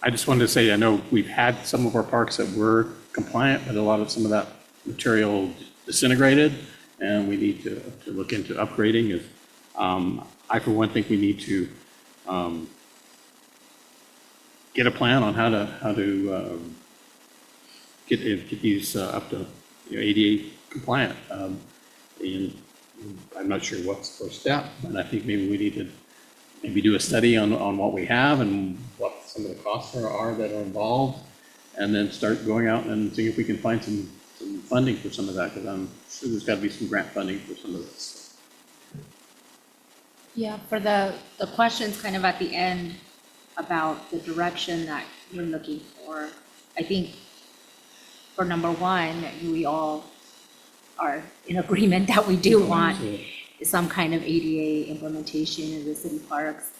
I just wanted to say, I know we've had some of our parks that were compliant, but some of that material disintegrated, and we need to look into upgrading. I, for one, think we need to get a plan on how to get these up to ADA compliant. And I'm not sure what's the first step, and I think maybe we need to do a study on what we have and what some of the costs are that are involved, and then start going out and seeing if we can find some funding for some of that, because I'm sure there's got to be some grant funding for some of this. Yeah, for the questions kind of at the end about the direction that you're looking for, I think for number one, we all are in agreement that we do want some kind of ADA implementation in the city parks.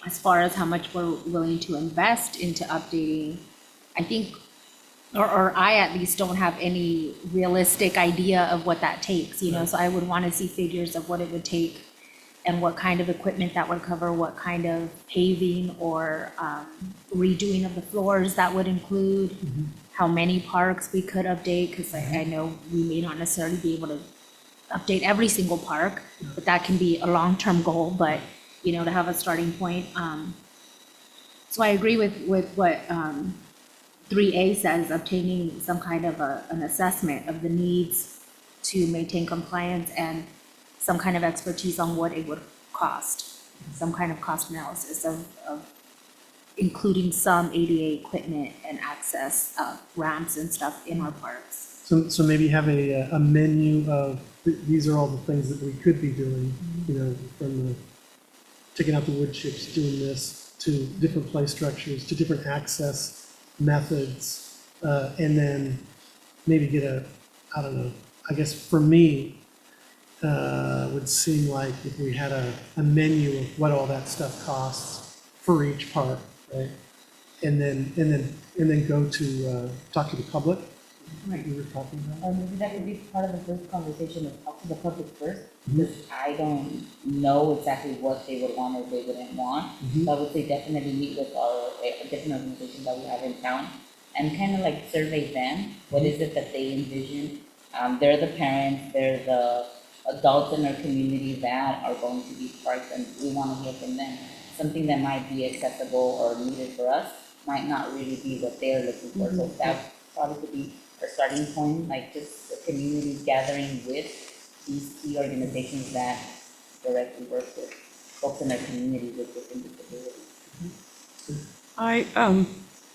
As far as how much we're willing to invest into updating, I think, or I at least don't have any realistic idea of what that takes, so I would want to see figures of what it would take and what kind of equipment that would cover, what kind of paving or redoing of the floors that would include, how many parks we could update, because I know we may not necessarily be able to update every single park, but that can be a long-term goal, but, to have a starting point. So I agree with what 3A says, obtaining some kind of an assessment of the needs to maintain compliance and some kind of expertise on what it would cost, some kind of cost analysis of including some ADA equipment and access ramps and stuff in our parks. So maybe have a menu of, these are all the things that we could be doing, from the taking out the wood chips, doing this, to different play structures, to different access methods, and then maybe get I don't know, I guess for me, would seem like if we had a menu of what all that stuff costs for each park, right? And then go to talk to the public, like you were talking about. Maybe that could be part of the first conversation, is talk to the public first, because I don't know exactly what they would want or they wouldn't want. So I would say definitely meet with our different organizations that we have in town and kind of like survey them. What is it that they envision? They're the parents, they're the adults in our community that are going to these parks, and we want to hear from them. something that might be acceptable or needed for us might not really be what they're looking for. So that probably could be a starting point, like just a community gathering with these key organizations that directly work with folks in their community with different disabilities. I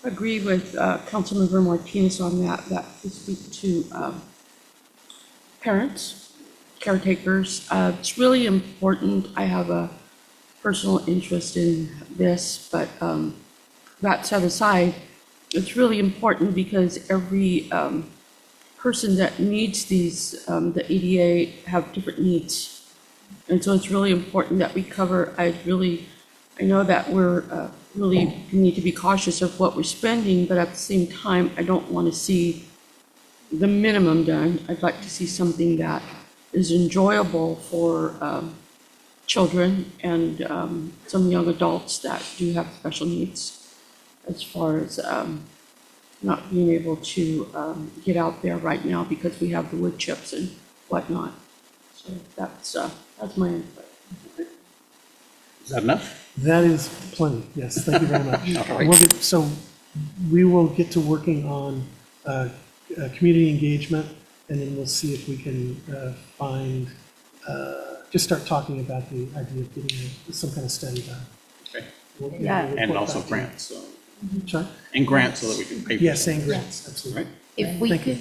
agree with Councilmember Martinez on that to speak to parents, caretakers. It's really important. I have a personal interest in this, but that set aside, it's really important because every person that needs these, the ADA have different needs. And so it's really important that we cover, I know that we're really need to be cautious of what we're spending, but at the same time, I don't want to see the minimum done. I'd like to see something that is enjoyable for children and some young adults that do have special needs, as far as not being able to get out there right now because we have the wood chips and whatnot. So that's my input. Is that enough? That is plenty, yes, thank you very much. All right. So we will get to working on community engagement, and then we'll see if we can find, just start talking about the idea of getting some kind of study done. Okay. We'll get a Yeah. report And back also to you. grants, so, Sorry? and grants so that we can pay for Yes, it. and grants, absolutely. Right? If we Thank you.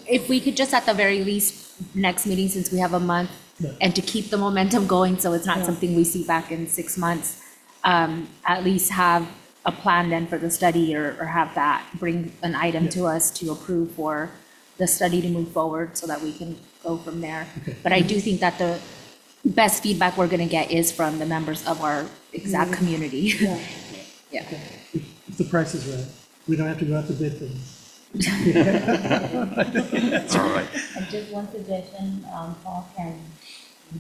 if we could just at the very least, next meeting, since we have a month, Yeah. and to keep the momentum going, so it's not something we see back in 6 months, at least have a plan then for the study, or have that, bring an item to us to approve for the study to move forward so that we can go from there. But I do think that the best feedback we're gonna get is from the members of our exact community. Yeah. If the price is right, we don't have to go out to bid for them. All right. And just one suggestion, Paul,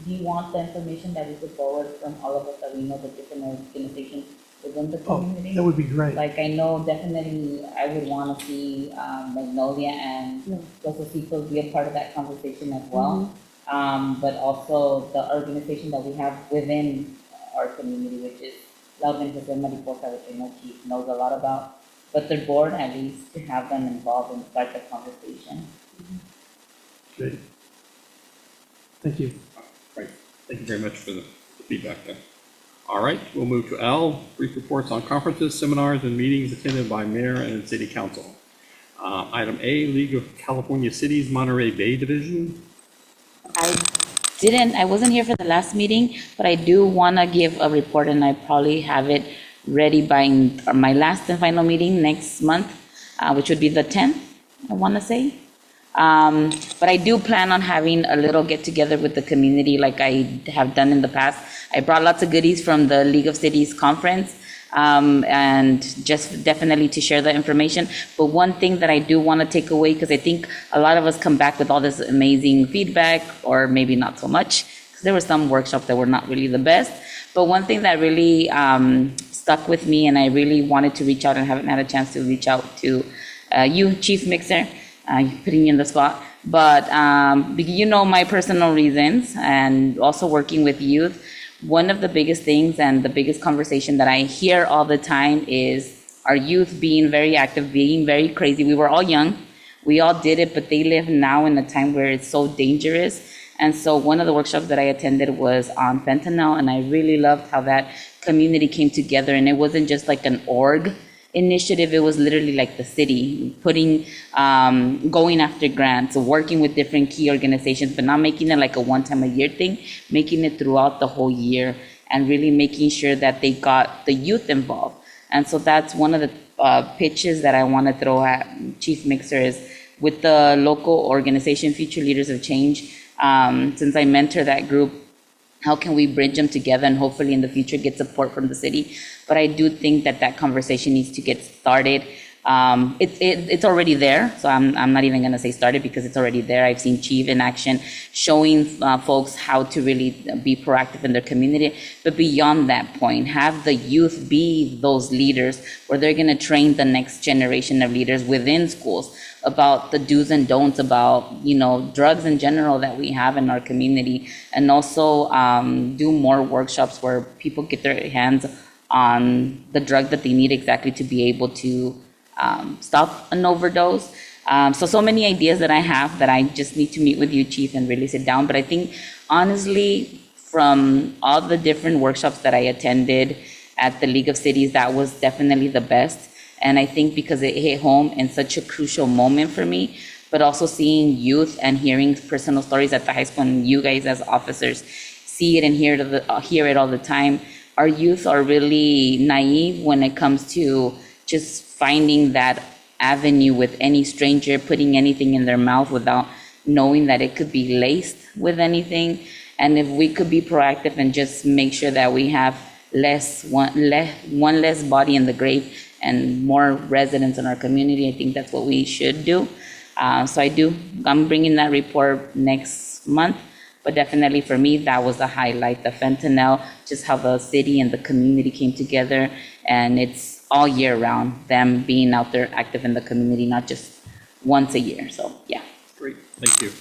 do you want the information that we put forward from all of us that we know the different organizations within the Oh, community? that would be great. Like, I know definitely I would want to see Magnolia and Los Ositos be a part of that conversation as well. But also the organization that we have within our community, which is La Organización Mariposa, which I know Chief knows a lot about. But the board, at least, to have them involved and start the conversation. Great. Thank you. Right. Thank you very much for the feedback there. All right, we'll move to L, brief reports on conferences, seminars, and meetings attended by mayor and city council. Item A, League of California Cities, Monterey Bay Division. I wasn't here for the last meeting, but I do want to give a report, and I probably have it ready by my last and final meeting next month, which would be the 10th, I want to say. But I do plan on having a little get together with the community like I have done in the past. I brought lots of goodies from the League of Cities conference, and just definitely to share the information. But one thing that I do want to take away, because I think a lot of us come back with all this amazing feedback, or maybe not so much, because there were some workshops that were not really the best. But one thing that really stuck with me, and I really wanted to reach out and haven't had a chance to reach out to you, Chief Mixer, putting me in the spot. But you know my personal reasons, and also working with youth. One of the biggest things and the biggest conversation that I hear all the time is our youth being very active, being very crazy. We were all young, we all did it, but they live now in a time where it's so dangerous. And so one of the workshops that I attended was on fentanyl, and I really loved how that community came together. And it wasn't just like an org initiative, it was literally like the city putting, going after grants, working with different key organizations, but not making it like a one-time a year thing, making it throughout the whole year, and really making sure that they got the youth involved. And so that's one of the pitches that I want to throw at Chief Mixer, is with the local organization, Future Leaders of Change. Since I mentor that group, how can we bridge them together and hopefully in the future get support from the city? But I do think that that conversation needs to get started It's already there, so I'm not even gonna say started because it's already there. I've seen Chief in action, showing folks how to really be proactive in their community. But beyond that point, have the youth be those leaders where they're gonna train the next generation of leaders within schools about the do's and don'ts about, drugs in general that we have in our community. And also do more workshops where people get their hands on the drug that they need exactly to be able to stop an overdose. So many ideas that I have that I just need to meet with you, Chief, and really sit down. But I think, honestly, from all the different workshops that I attended at the League of Cities, that was definitely the best. And I think because it hit home in such a crucial moment for me, but also seeing youth and hearing personal stories at the high school, and you guys as officers see it and hear it all the time. Our youth are really naive when it comes to just finding that avenue with any stranger, putting anything in their mouth without knowing that it could be laced with anything. And if we could be proactive and just make sure that we have one less body in the grave and more residents in our community, I think that's what we should do. I'm bringing that report next month, but definitely for me, that was the highlight, the fentanyl, just how the city and the community came together, and it's all year round, them being out there active in the community, not just once a year, so, yeah. Great, thank you.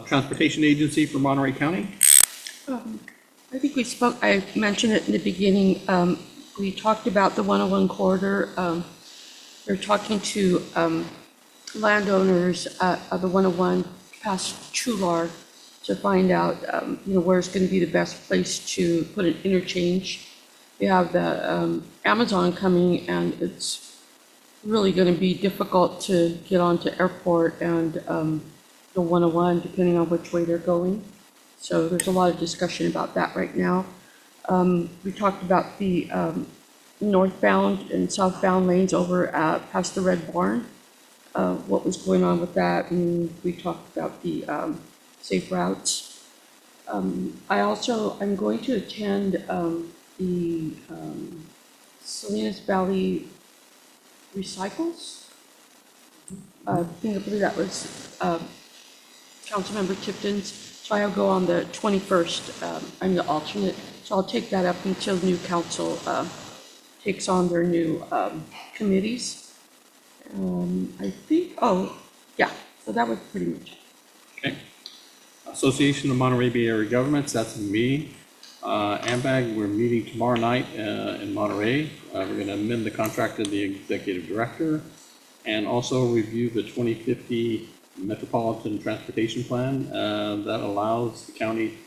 Transportation Agency for Monterey County? I think I mentioned it in the beginning. We talked about the 101 corridor. We're talking to landowners of the 101 past Chular to find out, where it's going to be the best place to put an interchange. We have the Amazon coming, and it's really going to be difficult to get onto airport and the 101, depending on which way they're going. So there's a lot of discussion about that right now. We talked about the northbound and southbound lanes over past the Red Barn, what was going on with that, and we talked about the safe routes. I'm going to attend the Salinas Valley Recycles. I believe that was Councilmember Tipton's. So I'll go on the 21st. I'm the alternate, so I'll take that up until new council takes on their new committees. I think, so that was pretty much it. Okay. Association of Monterey Bay Area Governments, that's me. AMBAG, we're meeting tomorrow night in Monterey. We're going to amend the contract of the executive director and also review the 2050 Metropolitan Transportation Plan that allows the county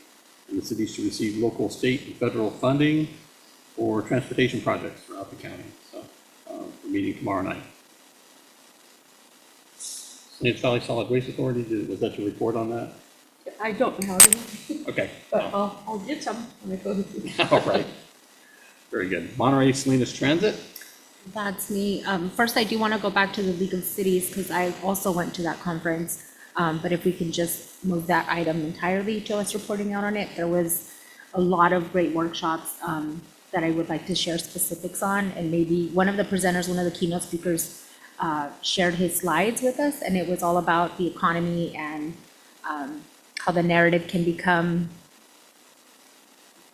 and the cities to receive local, state, and federal funding for transportation projects throughout the county. So we're meeting tomorrow night. Salinas Valley Solid Waste Authority, was that your report on that? I don't know how to, Okay. but I'll get some when I go to. All right. Very good. Monterey Salinas Transit. That's me. First, I do want to go back to the League of Cities because I also went to that conference. But if we can just move that item entirely to us reporting out on it, there was a lot of great workshops that I would like to share specifics on. And maybe one of the presenters, one of the keynote speakers shared his slides with us, and it was all about the economy and how the narrative can become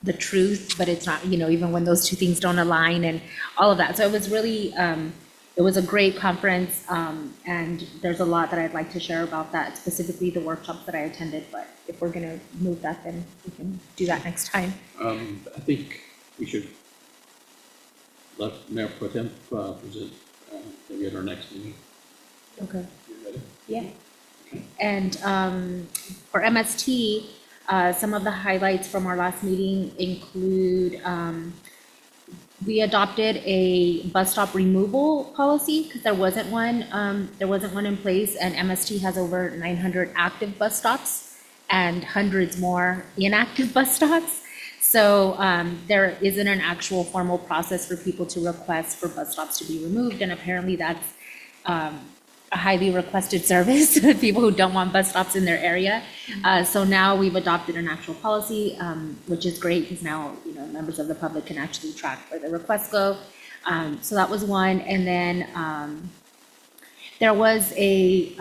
the truth, but it's not, even when those two things don't align and all of that. So it was really, it was a great conference, and there's a lot that I'd like to share about that, specifically the workshops that I attended, but if we're gonna move that, then we can do that next time. I think we should let Mayor Pro Tem present maybe at our next meeting. Okay. You ready? Yeah. And for MST, some of the highlights from our last meeting include we adopted a bus stop removal policy because there wasn't one in place, and MST has over 900 active bus stops and hundreds more inactive bus stops. So there isn't an actual formal process for people to request for bus stops to be removed, and apparently that's a highly requested service to people who don't want bus stops in their area. So now we've adopted an actual policy, which is great because now members of the public can actually track where the requests go. So that was one. And then there was we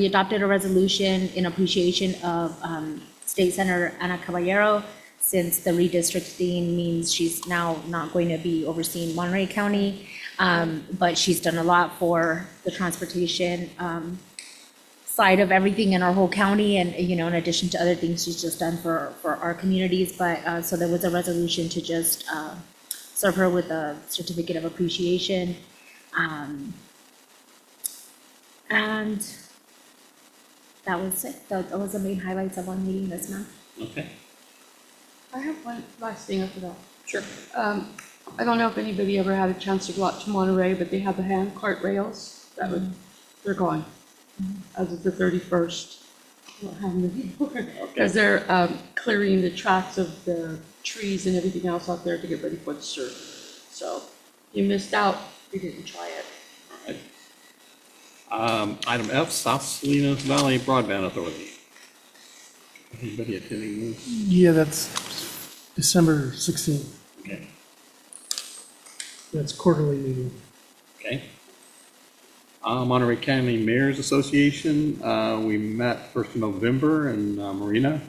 adopted a resolution in appreciation of State Senator Ana Caballero, since the redistricting means she's now not going to be overseeing Monterey County. But she's done a lot for the transportation side of everything in our whole county, and, in addition to other things she's just done for our communities. But, so there was a resolution to just serve her with a certificate of appreciation. And that was it. That was the main highlights of our meeting this month. Okay. I have one last thing after that. Sure. I don't know if anybody ever had a chance to go out to Monterey, but they have the hand cart rails. They're gone as of the 31st. We don't have them anymore. Because they're clearing the tracks of the trees and everything else out there to get ready for the surf. So you missed out. You didn't try it. All right. Item F, South Salinas Valley Broadband Authority. Anybody attending this? Yeah, that's December 16th. Okay. That's quarterly meeting. Okay. Monterey County Mayors Association, we met 1st of November in Marina.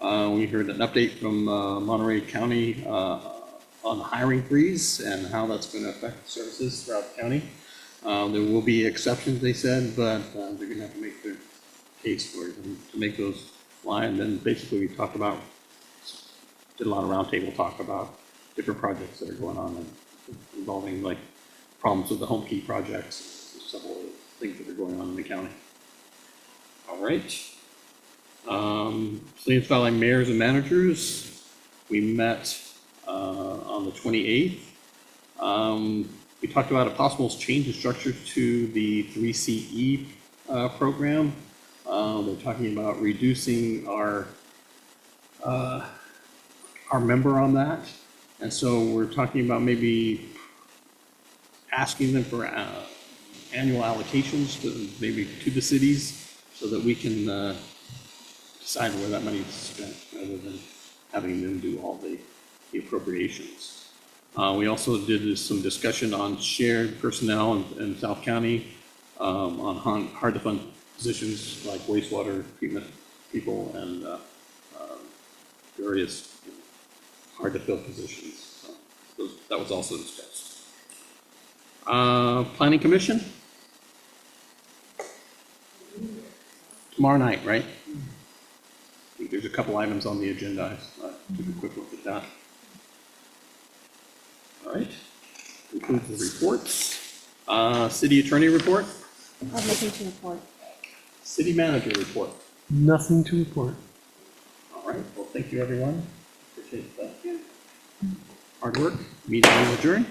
We heard an update from Monterey County on the hiring freeze and how that's going to affect services throughout the county. There will be exceptions, they said, but they're going to have to make their case for it to make those fly. And then basically we talked about, did a lot of roundtable talk about different projects that are going on and involving like problems with the home key projects, several of the things that are going on in the county. All right. Salinas Valley Mayors and Managers, we met on the 28th. We talked about a possible change in structure to the 3CE program. They're talking about reducing our member on that. And so we're talking about maybe asking them for annual allocations to maybe to the cities so that we can decide where that money is spent rather than having them do all the appropriations. We also did some discussion on shared personnel in South County on hard to fund positions like wastewater treatment people and various hard to fill positions. So that was also discussed. Planning Commission? Tomorrow night, right? I think there's a couple items on the agenda. I took a quick look at that. All right. Concludes the reports. City Attorney report? I have nothing to report. City Manager report? Nothing to report. All right. Well, thank you, everyone. Appreciate that. Hard work. Meeting is adjourned.